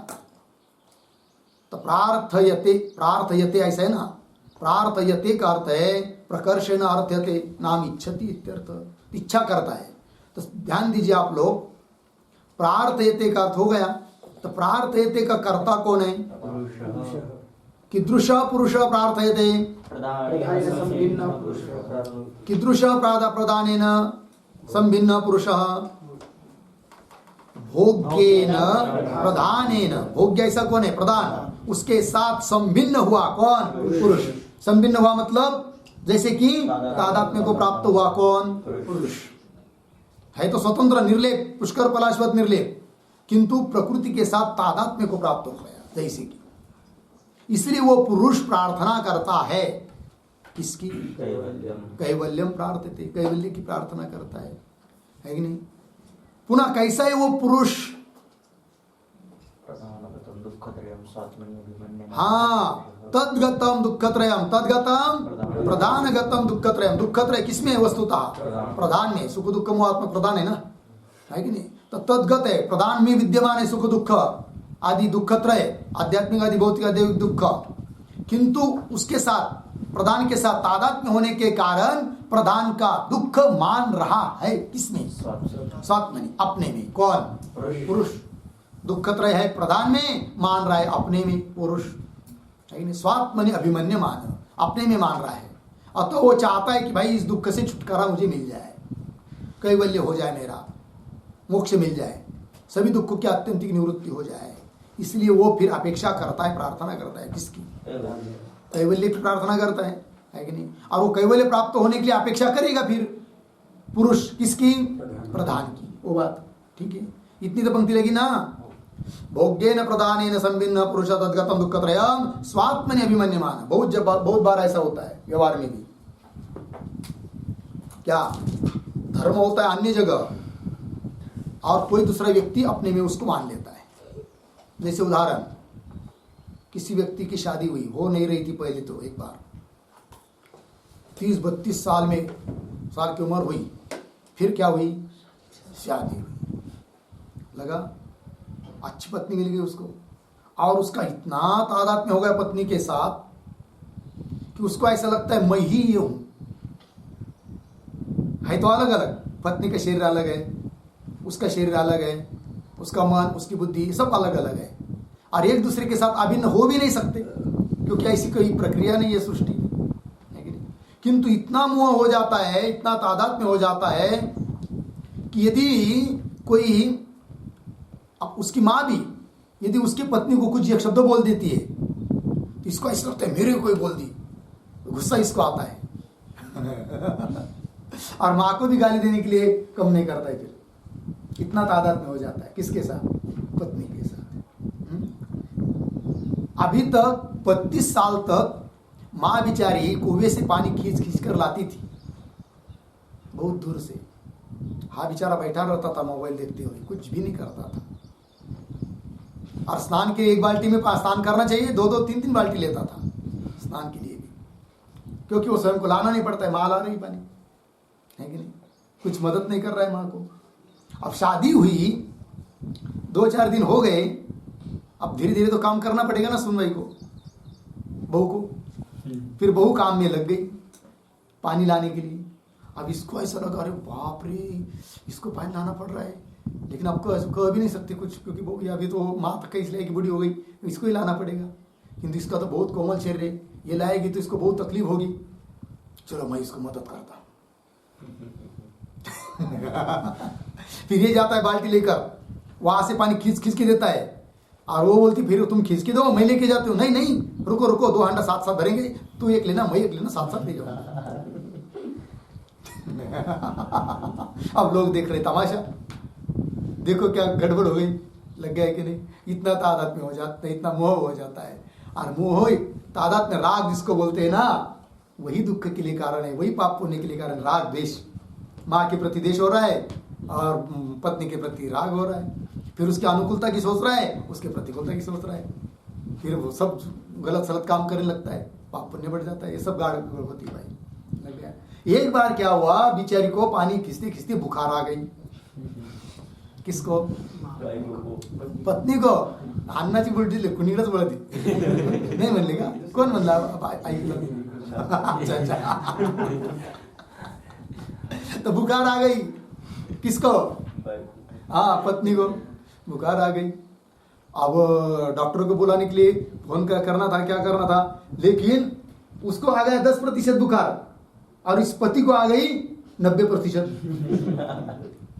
S1: तो प्रार्थयते, प्रार्थयते ऐसा है ना, प्रार्थयते का अर्थ है प्रकर्षेण अर्थ्यते, नाम इच्छति इत्यर्थ, इच्छा करता है। तो ध्यान दीजिए आप लोग, प्रार्थयते का अर्थ हो गया। तो प्रार्थयते का कर्ता कौन है? कीदृश पुरुष प्रार्थयते? कीदृश प्रधानेन संभिन्न पुरुषः? भोग्येन प्रधानेन। भोग्य ऐसा कौन है? प्रधान। उसके साथ संभिन्न हुआ कौन? पुरुष। संभिन्न हुआ मतलब जैसे कि तादात्म्य को प्राप्त हुआ कौन? पुरुष। है तो स्वतंत्र, निर्लेप, पुष्कर पलाशवत निर्लेप, किंतु प्रकृति के साथ तादात्म्य को प्राप्त हो गया जैसे कि। इसलिए वो पुरुष प्रार्थना करता है किसकी? कैवल्यम प्रार्थते, कैवल्य की प्रार्थना करता है कि नहीं? पुनः कैसा है वो पुरुष? हाँ, तद्गतम दुःखत्रयम, तद्गतम प्रधानगतम दुःखत्रयम। दुःखत्रय किसमें है? वस्तुतः प्रधान में। सुख दुख आत्मा प्रधान है ना, है कि नहीं? तो तद्गत है, प्रधान में विद्यमान है सुख दुख आदि दुःखत्रय, आध्यात्मिक आदि भौतिक आदि दुख। किंतु उसके साथ, प्रधान के साथ तादात्म्य होने के कारण प्रधान का दुख मान रहा है किसमें? स्वात्मनि, अपने में। कौन? पुरुष। दुःखत्रय है प्रधान में, मान रहा है अपने में पुरुष, है कि नहीं? स्वात्मनि अभिमन्य मान, अपने में मान रहा है। अतः वो चाहता है कि भाई इस दुख से छुटकारा मुझे मिल जाए, कैवल्य हो जाए, मेरा मोक्ष मिल जाए, सभी दुखों की आत्यंतिक निवृत्ति हो जाए। इसलिए वो फिर अपेक्षा करता है, प्रार्थना करता है किसकी? कैवल्य की प्रार्थना करता है कि नहीं? और वो कैवल्य प्राप्त होने के लिए अपेक्षा करेगा फिर पुरुष किसकी? प्रधान की। वो बात ठीक है। इतनी तो पंक्ति लगी ना। भोग्येन प्रधानेन संभिन्न पुरुष तद्गतम दुःखत्रयम् स्वात्मनि अभिमन्यमान। बहुत बार ऐसा होता है व्यवहार में भी। क्या धर्म होता है अन्य जगह और कोई दूसरा व्यक्ति अपने में उसको मान लेता है। जैसे उदाहरण, किसी व्यक्ति की शादी हुई, हो नहीं रही थी पहले तो, एक बार 30-32 साल की उम्र हुई, फिर क्या हुई? शादी हुई। लगा अच्छी पत्नी मिल गई उसको, और उसका इतना तादात्म्य हो गया पत्नी के साथ कि उसको ऐसा लगता है मैं ही ये हूं। है तो अलग अलग, पत्नी का शरीर अलग है, उसका शरीर अलग है, उसका मन, उसकी बुद्धि सब अलग अलग है, और एक दूसरे के साथ अभिन्न हो भी नहीं सकते क्योंकि ऐसी कोई प्रक्रिया नहीं है सृष्टि में। किंतु इतना मोह हो जाता है, इतना तादात्म्य हो जाता है कि यदि कोई, उसकी माँ भी यदि उसकी पत्नी को कुछ एक शब्द बोल देती है तो इसको ऐसा लगता है मेरे को कोई बोल दी, गुस्सा इसको आता है और माँ को भी गाली देने के लिए कम नहीं करता है। फिर इतना तादाद में हो जाता है किसके साथ? पत्नी के साथ। अभी तक 32 साल तक माँ बेचारी कुएं से पानी खींच खींच कर लाती थी बहुत दूर से। हाँ, बेचारा बैठा रहता था मोबाइल देखते हुए, कुछ भी नहीं करता था। और स्नान के एक बाल्टी में स्नान करना चाहिए, 2-2, 3-3 बाल्टी लेता था स्नान के लिए भी, क्योंकि वो स्वयं को लाना नहीं पड़ता है, माँ ला रही पानी, है कि नहीं? कुछ मदद नहीं कर रहा है माँ को। अब शादी हुई, 2-4 दिन हो गए, अब धीरे धीरे तो काम करना पड़ेगा ना सुनवाई को, बहू को। फिर बहू काम में लग गई पानी लाने के लिए। अब इसको ऐसा लगा अरे बाप रे, इसको पानी लाना पड़ रहा है, लेकिन अब कह भी नहीं सकते कुछ, क्योंकि वो अभी तो माँ तक इसलिए कि बूढ़ी हो गई, इसको ही लाना पड़ेगा। किंतु इसका तो बहुत कोमल शरीर है, ये लाएगी तो इसको बहुत तकलीफ होगी, चलो मैं इसको मदद करता हूँ। फिर ये जाता है बाल्टी लेकर, वहां से पानी खींच खींच के देता है, और वो बोलती फिर तुम खींच के दो, मैं लेके जाती हूँ। नहीं नहीं, रुको रुको, 2 हांडा साथ साथ भरेंगे, तू एक लेना मैं एक लेना, साथ साथ ले जाओ। अब लोग देख रहे तमाशा, देखो क्या गड़बड़ हो गई, लग गया है कि नहीं? इतना तादाद में हो जाता है, इतना मोह हो जाता है। और मोह तादात में राग जिसको बोलते हैं ना, वही दुख के लिए कारण है, वही पाप पुण्य के लिए कारण। राग द्वेष, माँ के प्रति द्वेष हो रहा है और पत्नी के प्रति राग हो रहा है, फिर उसके अनुकूलता की सोच रहा है, उसके प्रतिकूलता की सोच रहा है, फिर वो सब गलत सलत काम करने लगता है, पाप पुण्य बढ़ जाता है। ये सब गाढ़ होती है भाई, लग गया। एक बार क्या हुआ, बेचारी को पानी खींचते खींचते बुखार आ गई। किसको? पत्नी को। अन्नाची बुलटी कुणीकडेच बोलती नाही म्हणली का? कोण म्हणला? ऐकलं? अच्छा अच्छा। तो बुखार आ गई किसको? हाँ, पत्नी को बुखार आ गई। अब डॉक्टर को बुलाने के लिए फोन करना था, क्या करना था, लेकिन उसको आ गया 10% बुखार और इस पति को आ गई 90%।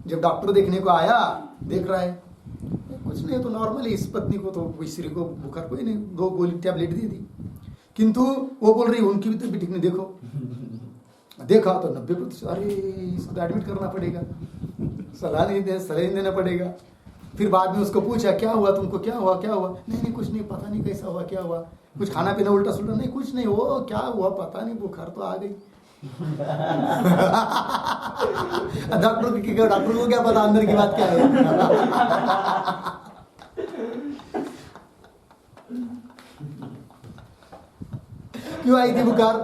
S1: जब डॉक्टर देखने को आया, देख रहा है कुछ नहीं, तो नॉर्मल है। इस पत्नी को तो स्त्री को बुखार कोई नहीं, 2 गोली टैबलेट दे दी, किंतु वो बोल रही उनकी भी तबीयत ठीक नहीं। देखा तो 90%। अरे इसको एडमिट करना पड़ेगा, सलाह देना पड़ेगा। फिर बाद में उसको पूछा क्या हुआ तुमको, क्या हुआ क्या हुआ? नहीं कुछ नहीं, पता नहीं कैसा हुआ, क्या हुआ, कुछ खाना पीना उल्टा सुल्टा? नहीं कुछ नहीं, वो क्या हुआ पता नहीं, बुखार तो आ गई। डॉक्टर को क्या पता अंदर की बात क्या है। क्यों आई थी बुखार?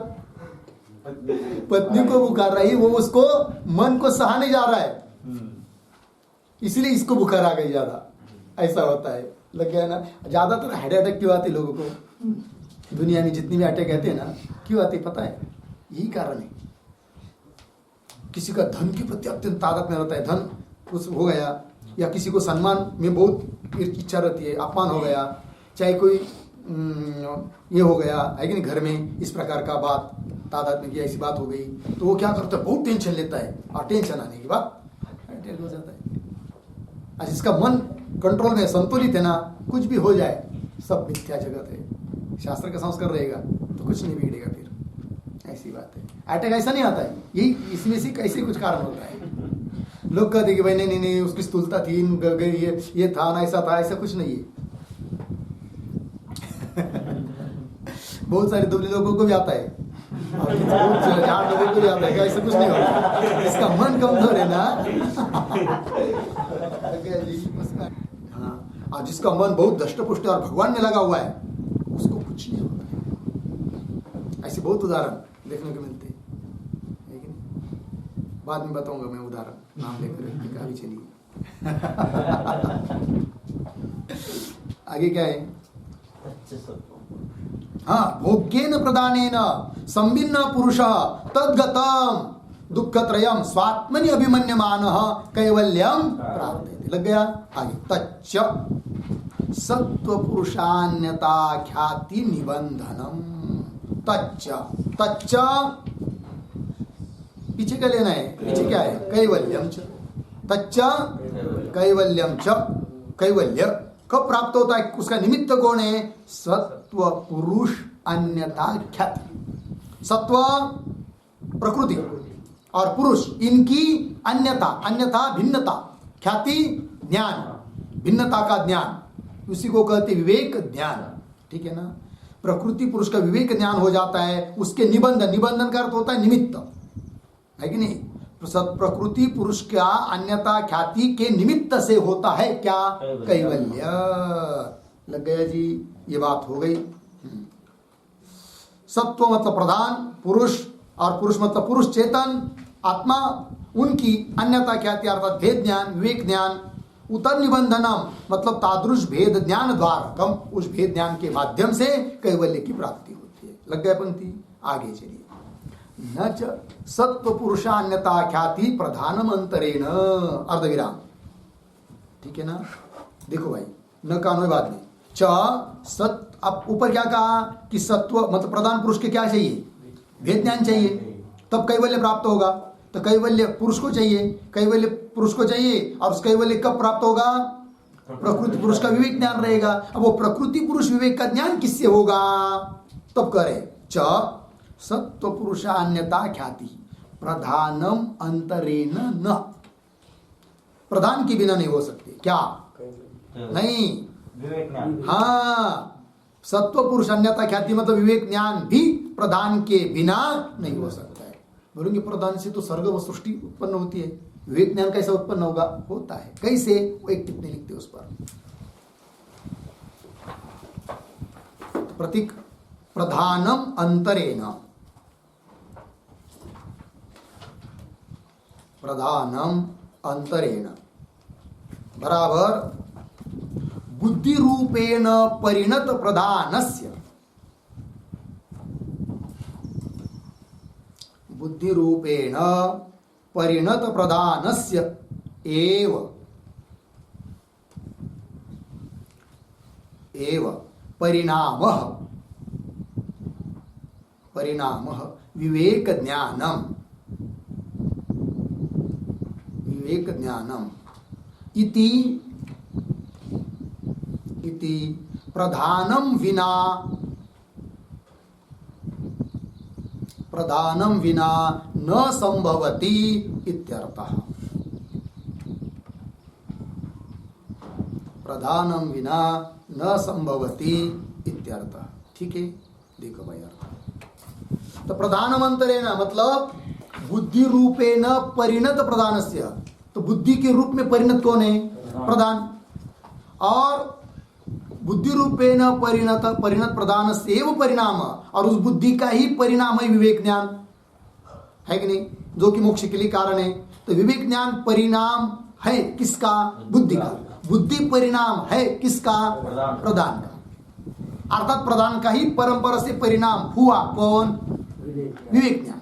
S1: पत्नी को बुखार रही, वो उसको मन को सहा नहीं जा रहा है, इसलिए इसको बुखार आ गई ज्यादा। ऐसा होता है, लग गया ना। ज्यादातर हार्ट अटैक क्यों आती लोगों को दुनिया में, जितनी भी अटैक आते हैं ना, क्यों आते पता है? यही कारण है। किसी का धन के प्रति अत्यंत ताकत में रहता है, धन कुछ हो गया, या किसी को सम्मान में बहुत इच्छा रहती है, अपमान हो गया, चाहे कोई ये हो गया है कि नहीं, घर में इस प्रकार का बात तादाद में की ऐसी बात हो गई, तो वो क्या करता है, बहुत टेंशन लेता है, और टेंशन आने के बाद अटैक हो जाता है। और जिसका मन कंट्रोल में संतुलित है ना, कुछ भी हो जाए, सब मिथ्या जगत है, शास्त्र का संस्कार रहेगा तो कुछ नहीं बिगड़ेगा। फिर ऐसी बात है। अटैक ऐसा नहीं आता है, यही इसमें से कैसे कुछ कारण होता है। लोग कहते कि भाई नहीं उसकी स्थूलता थी, ये था ना, ऐसा था, ऐसा कुछ नहीं है। बहुत सारे दुबले लोगों को भी आता है, और बहुत झाड़ लोगों को भी आता है, ऐसा कुछ नहीं होता। इसका मन कमजोर है ना। हाँ, और जिसका मन बहुत दष्टपुष्ट और भगवान में लगा हुआ है, उसको कुछ नहीं होता है। ऐसे बहुत उदाहरण देखने को मिलते हैं, लेकिन बाद में बताऊंगा मैं उदाहरण, नाम लेकर अभी चलिए। आगे क्या है? हाँ, भोग्येन प्रदानेन संभिन्न पुरुष तद्गतम दुःखत्रयम् स्वात्मनि अभिमन्यमानः कैवल्यम प्राप्यते। लग गया? आगे तच्च सत्व पुरुषान्यता ख्याति निबंधनम। तच्च, तच्च पीछे क्या लेना है? पीछे क्या है? कैवल्यम च। तच्च कैवल्यम च। कैवल्य कब प्राप्त होता है? उसका निमित्त कौन है? सत्व पुरुष अन्यता ख्याति। सत्व प्रकृति और पुरुष, इनकी अन्यता, अन्यथा भिन्नता, ख्याति ज्ञान, भिन्नता का ज्ञान, उसी को कहते विवेक ज्ञान। ठीक है ना? प्रकृति पुरुष का विवेक ज्ञान हो जाता है, उसके निबंधन, निबंधन का अर्थ होता है निमित्त, है कि नहीं? प्रकृति पुरुष का अन्यता ख्याति के निमित्त से होता है क्या? कैवल्य। लग गया जी? ये बात हो गई। सत्व मतलब प्रधान, पुरुष, और पुरुष मतलब पुरुष चेतन आत्मा, उनकी अन्यता ख्याति अर्थात भेद ज्ञान, विवेक ज्ञान, उतर निबंधनम मतलब तादृश भेद ज्ञान द्वारकम, उस भेद ज्ञान के माध्यम से कैवल्य की प्राप्ति होती है। लग गया पंक्ति? आगे चलिए। न च सत्व पुरुषान्यता ख्याति प्रधानम अंतरेण, अर्धविराम। ठीक है ना? देखो भाई, न कानों बाद में च सत, अब ऊपर क्या कहा कि सत्व मतलब प्रधान पुरुष के क्या चाहिए? भेद ज्ञान चाहिए, तब कैवल्य प्राप्त होगा। तो कैवल्य पुरुष को चाहिए, कैवल्य पुरुष को चाहिए, और उस कैवल्य कब प्राप्त होगा? प्रकृति पुरुष का विवेक ज्ञान रहेगा। अब वो प्रकृति पुरुष विवेक का ज्ञान किससे होगा? तब करे च सत्व पुरुषान्यता ख्याति प्रधानम अंतरेण न, प्रधान के बिना नहीं हो सकते। क्या? नहीं। हाँ, सत्व पुरुष अन्यथा ख्याति मतलब विवेक ज्ञान भी प्रधान के बिना नहीं हो सकता है। बोलेंगे प्रधान से तो सर्ग व सृष्टि उत्पन्न होती है, विवेक ज्ञान कैसे उत्पन्न होगा? होता है। कैसे? वो एक टिप्पणी लिखते उस पर। प्रतीक प्रधानम अंतरेण, प्रधानम अंतरेण बराबर बुद्धि रूपेण परिणत प्रधानस्य, बुद्धि रूपेण परिणत प्रधानस्य एव परिणामः विवेक ज्ञानम इति प्रधानम विना न संभवति इत्यर्थः। प्रधानम विना न संभवति इत्यर्थः। ठीक है, देखो भाई अर्थ। तो प्रधानमंतरेण मतलब बुद्धि रूपेण परिणत प्रधानस्य, तो बुद्धि के रूप में परिणत कौन है? प्रधान। और बुद्धि रूपेण परिणत प्रधान से एवं परिणाम, और उस बुद्धि का ही परिणाम है विवेक ज्ञान, है कि नहीं? जो कि मोक्ष के लिए कारण है। तो विवेक ज्ञान परिणाम है किसका? बुद्धि का। बुद्धि परिणाम है किसका? प्रधान का। अर्थात प्रधान का ही परंपरा से परिणाम हुआ कौन? विवेक ज्ञान।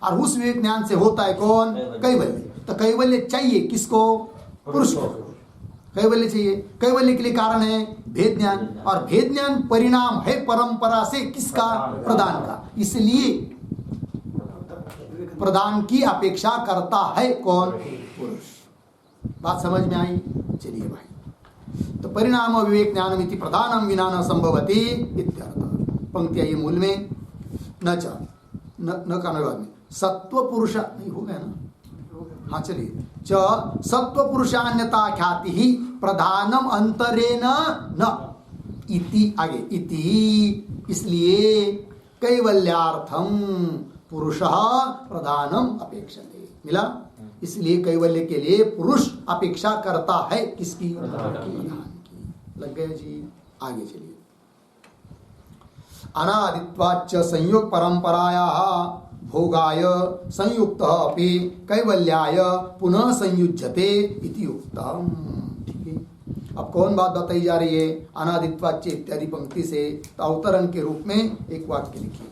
S1: और उस विवेक ज्ञान से होता है कौन? कैवल्य। तो कैवल्य चाहिए किसको? पुरुष को कैवल्य चाहिए। कैवल्य के लिए कारण है भेद ज्ञान, और भेद ज्ञान परिणाम है परंपरा से किसका? प्रधान का। इसलिए प्रधान की अपेक्षा करता है कौन? पुरुष। बात समझ में आई? चलिए भाई, तो परिणाम विवेक ज्ञानम इति प्रधानम विना न संभवति इत्यर्थ। पंक्ति आई मूल में, न च न का में सत्व पुरुष नहीं हो गया ना? हाँ चलिए, च सत्व पुरुषान्यता ख्याति ही प्रधानम अंतरेण न इति, आगे इति, इसलिए कैवल्यार्थम पुरुषः प्रधानम अपेक्षते। मिला? इसलिए कैवल्य के लिए पुरुष अपेक्षा करता है किसकी? प्रधान की। लग गए जी? आगे चलिए। अनादित्वाच्च संयोग परंपराया भोगाय संयुक्त अपि कैवल्याय पुनः संयुज्यते इति उक्तम। ठीक है, अब कौन बात बताई जा रही है? अनादित्वाच्च इत्यादि पंक्ति से। तो अवतरण के रूप में एक वाक्य लिखिए।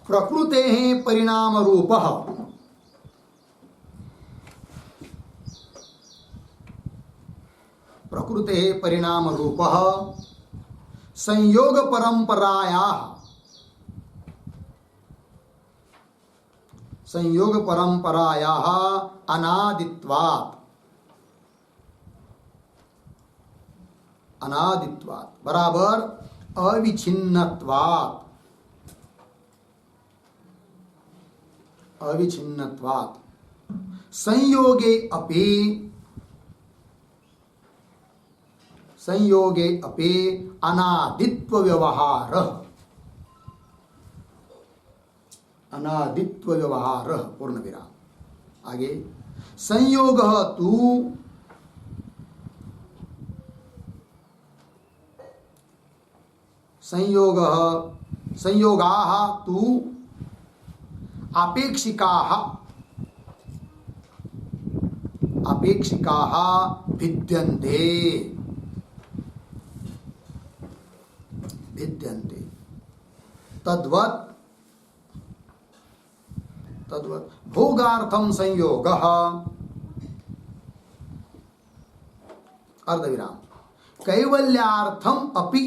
S1: प्रकृतेः परिणाम रूपः प्रकृतेः परिणाम रूपः संयोग परंपरायाः अनादित्वात् बराबर अविच्छिन्नत्वात् संयोगे अपि अनादित्व व्यवहार पूर्ण विराम। आगे संयोगः संयोगाः तु अपेक्षिकाः भिद्यन्ते तद्वत् भोगार्थम संयोगः अर्धविराम कैवल्यार्थम अपि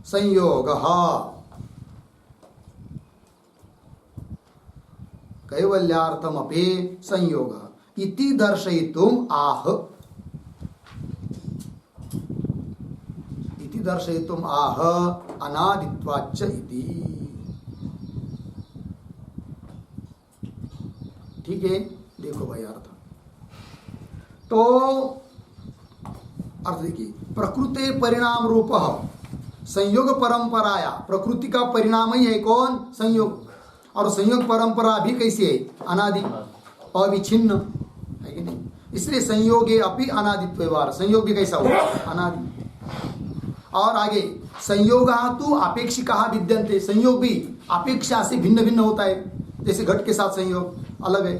S1: संयोगः कैवल्यार्थमपि संयोगः इति दर्शयितुम् आह अनादित्वाच्च इति। ठीक है, देखो भाई अर्थ। तो अर्थ देखिए, प्रकृते परिणाम रूप संयोग परंपराया, प्रकृति का परिणाम ही है कौन? संयोग। और संयोग परंपरा भी कैसी है? अनादि, अविच्छिन्न है कि नहीं? इसलिए संयोगे अपि अनादित्व व्यवहार, संयोग भी कैसा हुआ? अनादि। और आगे संयोग तो अपेक्षिका विद्यन्ते, संयोग भी अपेक्षा से भिन्न भिन्न होता है। जैसे घट के साथ संयोग अलग है,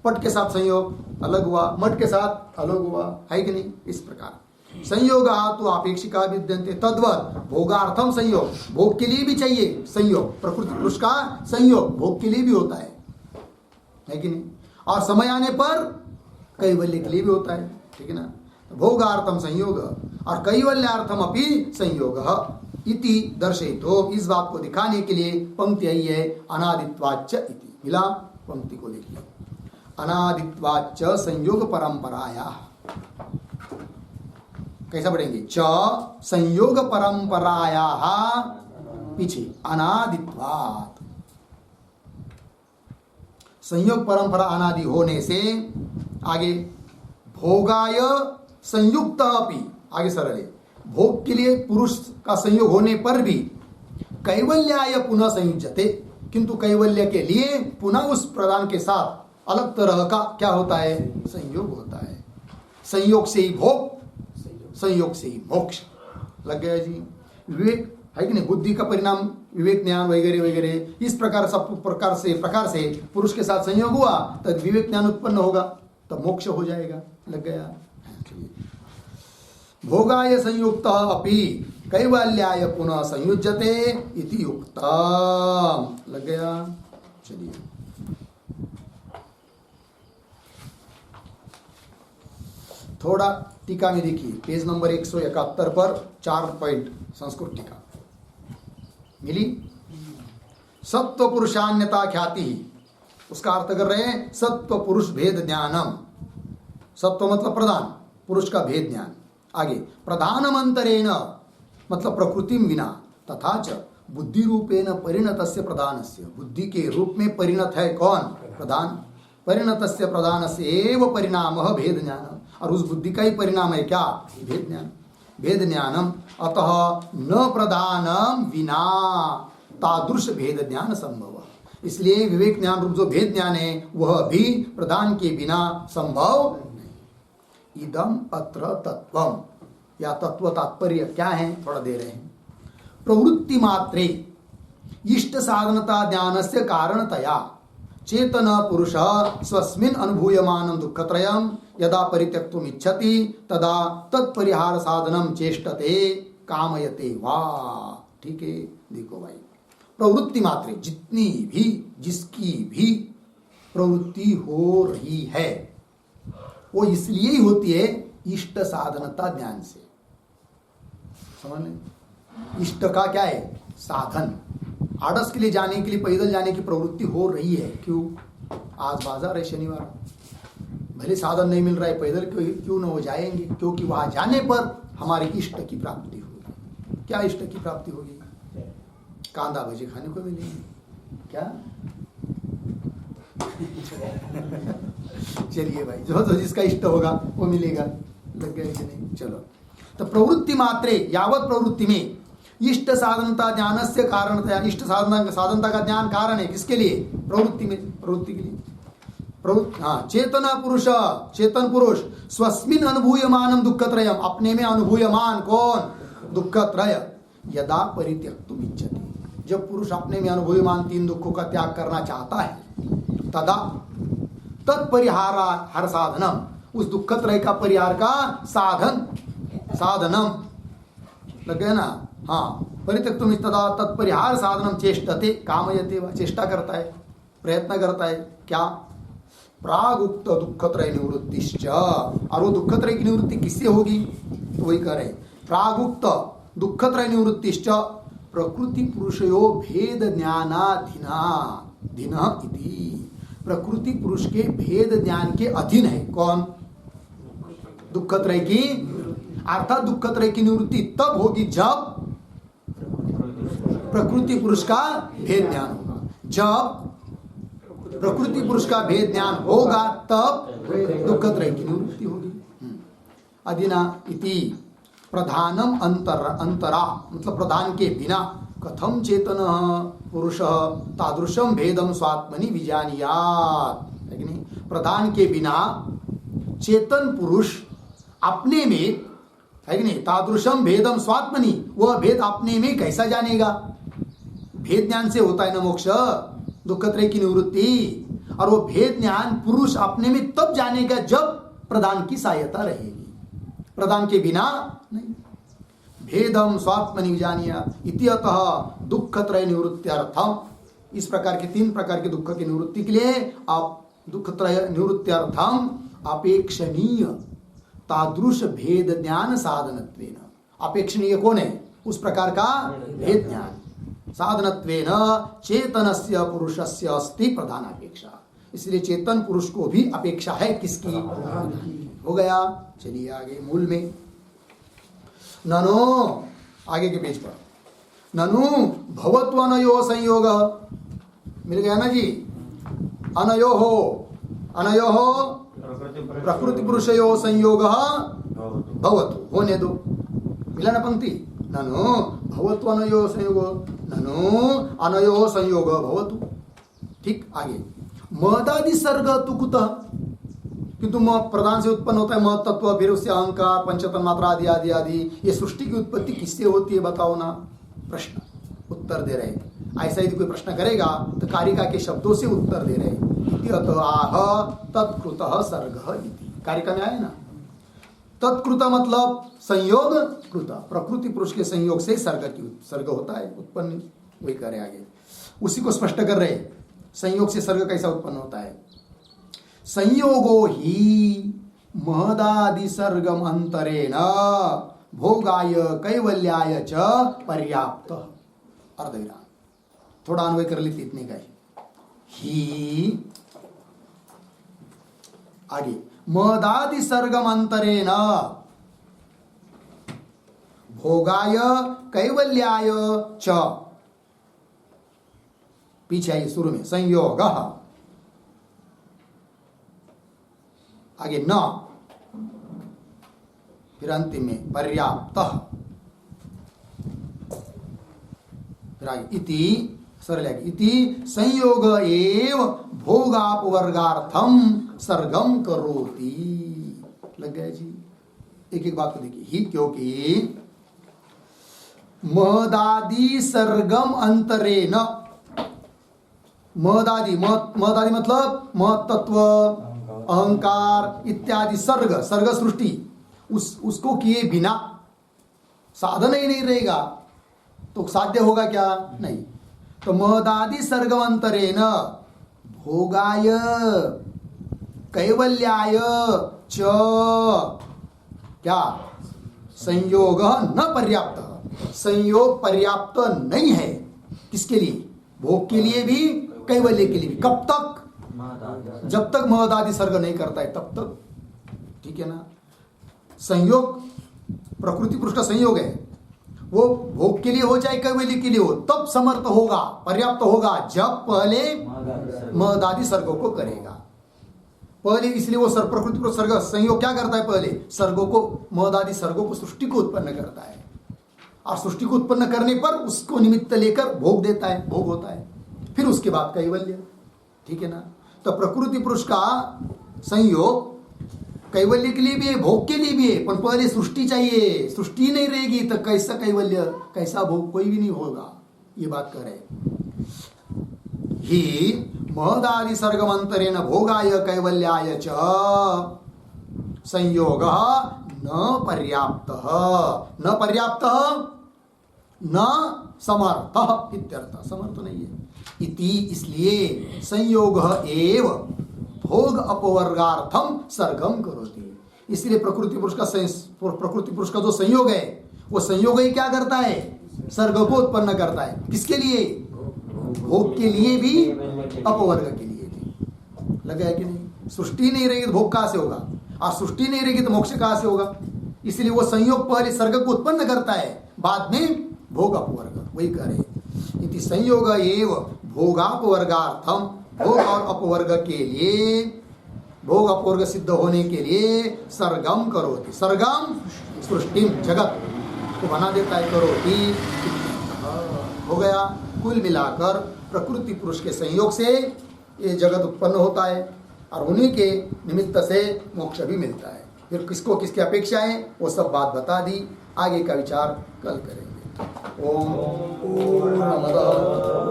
S1: पट के साथ संयोग अलग हुआ, मठ के साथ अलग हुआ, है कि नहीं? इस प्रकार संयोग तो अपेक्षिका विद्यन्ते, तद्वत् भोगार्थम संयोग, भोग के लिए भी चाहिए संयोग, प्रकृति पुरुष का संयोग भोग के लिए भी होता है कि नहीं? और समय आने पर कैवल्य के लिए भी होता है, ठीक है ना? भोगार्थम संयोग और कैवल्यार्थम अपि संयोग इति दर्शयितो, इस बात को दिखाने के लिए पंक्ति आई है अनादित्वाच्च इति। मिला? पंक्ति को देखिए, अनादित्वाच्च संयोग परंपराया, कैसा पढ़ेंगे? च संयोग परंपराया पीछे अनादित्वात्, संयोग परंपरा अनादि होने से आगे भोगाय संयुक्त अपि, आगे सरल है, भोग के लिए पुरुष का संयोग होने पर भी कैवल्याय पुनः संयुज्यते, किंतु कैवल्य के लिए पुनः उस प्रधान के साथ अलग तरह का क्या होता है? संयोग होता है। संयोग से ही भोग, संयोग से ही मोक्ष। लग गया जी? विवेक है कि नहीं? बुद्धि का परिणाम विवेक, ज्ञान वगैरह वगैरह, इस प्रकार सब प्रकार से पुरुष के साथ संयोग हुआ तब विवेक ज्ञान उत्पन्न होगा, तब मोक्ष हो जाएगा। लग गया? भोगाय संयुक्त अपि कैवल्याय पुनः संयुज्यते इति युक्तम। लग गया? चलिए थोड़ा टीका में देखिए, पेज नंबर 171 पर 4 पॉइंट संस्कृत टीका मिली। सत्व पुरुषान्यता ख्याति, उसका अर्थ कर रहे हैं सत्व पुरुष भेद ज्ञानम। सत्व मतलब प्रधान, पुरुष का भेद ज्ञान। आगे प्रधानमंतरेण मतलब प्रकृति विना, तथा च बुद्धि रूपेण परिणतस्य प्रधानस्य, बुद्धि के रूप में परिणत है कौन? प्रधान। परिणतस्य प्रधानस्य एव परिणामः भेद ज्ञानम, और उस बुद्धि का ही परिणाम है क्या? भेद ज्ञान। भेद ज्ञानम अतः न प्रधानम विना तादृश भेद ज्ञान संभव, इसलिए विवेक ज्ञान रूप जो भेद ज्ञान है वह भी प्रधान के बिना संभव नहीं। इदम अत्र तत्वम, या तत्व तात्पर्य क्या है थोड़ा दे रहे हैं। प्रवृत्ति मात्रे इष्ट साधनता ज्ञानस्य कारणतया चेतन पुरुष स्वस्मिन् अनुभूयमानं दुःखत्रयं यदा परित्यक्तुम् इच्छति तदा तत्परिहार साधनम चेष्टते कामयते वा। ठीक है, देखो भाई, प्रवृत्ति मात्रे जितनी भी, जिसकी भी प्रवृत्ति हो रही है वो इसलिए ही होती है इष्ट साधनता ज्ञान से। समझ लें, इष्ट का क्या है? साधन। आड़स के लिए जाने के लिए, पैदल जाने की प्रवृत्ति हो रही है, क्यों? आज बाजार है, शनिवार, भले साधन नहीं मिल रहा है, पैदल क्यों न हो जाएंगे, क्योंकि वहां जाने पर हमारे इष्ट की प्राप्ति होगी। क्या इष्ट की प्राप्ति होगी? कांदा भजी खाने को मिलेंगे। क्या? चलिए भाई, जो जिसका इष्ट होगा वो मिलेगा। लग गया कि नहीं? चलो, तो प्रवृत्ति मात्रे, यावत प्रवृत्ति में इष्ट साधनता ज्ञान से कारणतया, इष्ट साधनता का ज्ञान कारण है किसके लिए? प्रवृत्ति में, प्रवृत्ति के लिए। प्रवृत्ति, हाँ, चेतना पुरुष, चेतन पुरुष स्वस्मिन् अनुभूयमानं दुःखत्रयम्, अपने में अनुभूयमान कौन? दुःखत्रय। यदा परित्यक्तुम् इच्छति, जब पुरुष अपने में अनुभूयमान 3 दुखों का त्याग करना चाहता है, तदा तत्परिहार हर साधनम, उस दुःखत्रय का परिहार का साधन, साधनम। लग गया ना? हाँ, परित्यक्तुम् तदा तत्परिहार साधनम चेष्टते कामयते वा, चेष्टा करता है, प्रयत्न करता है। क्या? प्रागुक्त दुःखत्रय निवृत्तिश्च, और वो दुःखत्रय की निवृत्ति किससे होगी? तो वही कह रहे, प्रागुक्त दुःखत्रय निवृत्तिश्च प्रकृति पुरुषयो भेद ज्ञानाधीना धीना इति, प्रकृति पुरुष के भेद ज्ञान के अधीन है कौन? दुःखत्रय की, अर्थात दुःखत्रय की निवृत्ति तब होगी जब प्रकृति पुरुष का भेद ज्ञान होगा। जब प्रकृति पुरुष का भेद ज्ञान होगा तब दुःखत्रय की निवृत्ति होगी। अदिना इति प्रधानम अंतरा मतलब प्रधान के बिना कथम चेतन पुरुष तादृशम भेदम स्वात्मनि विजानियात, है कि नहीं? प्रधान के बिना चेतन पुरुष अपने में, है कि नहीं, तादृशम भेदम स्वात्मनि, वह भेद अपने में कैसा जानेगा? भेद ज्ञान से होता है ना मोक्ष, दुख त्रय की निवृत्ति। और वो भेद ज्ञान पुरुष अपने में तब जानेगा जब प्रधान की सहायता रहेगी, प्रधान के बिना नहीं। भेदम स्वात्मनि विजानिया इत्यतः दुख त्रय निवृत्त्यर्थम, इस प्रकार के 3 प्रकार के दुख की निवृत्ति के लिए आप दुख त्रय निवृत्त्यर्थम अपेक्षणीय तादृश भेद ज्ञान साधनत्वेन, अपेक्षणीय कौन है? उस प्रकार का भेद ज्ञान साधनत्वेन चेतनस्य पुरुषस्य अस्ति प्रधान अपेक्षा, इसलिए चेतन पुरुष को भी अपेक्षा है किसकी? हो गया। चलिए आगे मूल में, ननु आगे के पेज पर, ननु भवत्व अनयो संयोग, मिल गया ना जी? अनयो प्रकृति पुरुषयो संयोग भवतु, होने दो, मिला ना पंक्ति? ननु भवत्व अनयो संयोग, ननु अनयो संयोग भवतु। ठीक, आगे महदादि सर्ग तु कुतः, किंतु म प्रधान से उत्पन्न होता है मह तत्व, फिर उससे अहंकार, पंचतन मात्रा आदि आदि आदि। ये सृष्टि की उत्पत्ति किससे होती है बताओ ना? प्रश्न उत्तर दे रहे। ऐसा यदि कोई प्रश्न करेगा तो कारिका के शब्दों से उत्तर दे रहे। आह तत्कृतः सर्गः इति, कारिका में आए ना? तत्कृत मतलब संयोग कृत, प्रकृति पुरुष के संयोग से सर्ग होता है उत्पन्न, वही कह रहे आगे, उसी को स्पष्ट कर रहे। संयोग से सर्ग कैसा उत्पन्न होता है? संयोगो ही महदादि सर्गम अंतरेण भोगाय कैवल्याय च पर्याप्त। अर्धविराम, थोड़ा अन्वय कर लेते, इतने का ही आगे महदादि सर्गम अंतरेण भोगाय कैवल्याय च, पीछे आइए शुरू में संयोग, आगे न, फिर अंतिम में पर्याप्त, फिर आगे इति, सरल इति संयोग एव भोगापवर्गार्थम सर्गम करोति। लग गया जी? एक एक बात को देखिए, ही क्योंकि महदादि सर्गम अंतरेण, महदादि मतलब महतत्व, अहंकार इत्यादि सर्ग सृष्टि, उसको किए बिना साधन ही नहीं रहेगा तो साध्य होगा क्या? नहीं। तो महदादि सर्गमंतरेण भोगाय कैवल्याय च क्या संयोग न पर्याप्त, संयोग पर्याप्त नहीं है। किसके लिए? भोग के लिए भी, कैवल्य के लिए भी। कब तक? जब तक महदादि सर्ग नहीं करता है तब तक। ठीक है ना? संयोग प्रकृति पुरुष का संयोग है, वो भोग के लिए हो चाहे कैवल्य के लिए हो, तब समर्थ होगा, पर्याप्त होगा जब पहले महदादि सर्गों को करेगा। पहले इसलिए वो प्रकृति पुरुष सर्ग संयोग क्या करता है? पहले सर्गों को, महदादि सर्गों को, सृष्टि को उत्पन्न करता है, और सृष्टि को उत्पन्न करने पर उसको निमित्त लेकर भोग देता है, भोग होता है, फिर उसके बाद कैवल्य। ठीक है ना? तो प्रकृति पुरुष का संयोग कैवल्य के लिए भी है, भोग के लिए भी है, पर पहले सृष्टि चाहिए। सृष्टि नहीं रहेगी तो कैसा कैवल्य, कैसा भोग, कोई भी नहीं होगा। ये बात कर रहे ही महदादि सर्गमंतरेण भोगाय कैवल्याय च संयोग न पर्याप्त, न पर्याप्त न समर्थ इत्यर्थ, समर्थ नहीं है। इति इसलिए संयोग एव भोग अपवर्गार्थम सर्गम करोति। इसलिए प्रकृति पुरुष का जो संयोग है, वो संयोग ही क्या करता है? सर्ग को उत्पन्न करता है। किसके लिए? भोग के लिए भी, अपवर्ग के लिए भी। लगा है कि नहीं? सृष्टि नहीं रहेगी तो भोग कहां से होगा, और सृष्टि नहीं रहेगी तो मोक्ष कहां से होगा? इसलिए वो संयोग पहले सर्ग को उत्पन्न करता है, बाद में भोग अपवर्ग। वही कह रहे इति संयोग एव भोगापवर्गार्थम, भोग और अपवर्ग के लिए भोग अपूर्ग सिद्ध होने के लिए सरगम करोति, सरगम सृष्टि जगत को बना देता है, करोति हो गया। कुल मिलाकर प्रकृति पुरुष के संयोग से ये जगत उत्पन्न होता है और उन्हीं के निमित्त से मोक्ष भी मिलता है। फिर किसको किसकी अपेक्षा है वो सब बात बता दी, आगे का विचार कल करेंगे। ओम पूर्णमद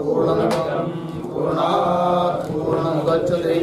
S1: पूर्णमिदं पूर्णात् पूर्णमुदच्यते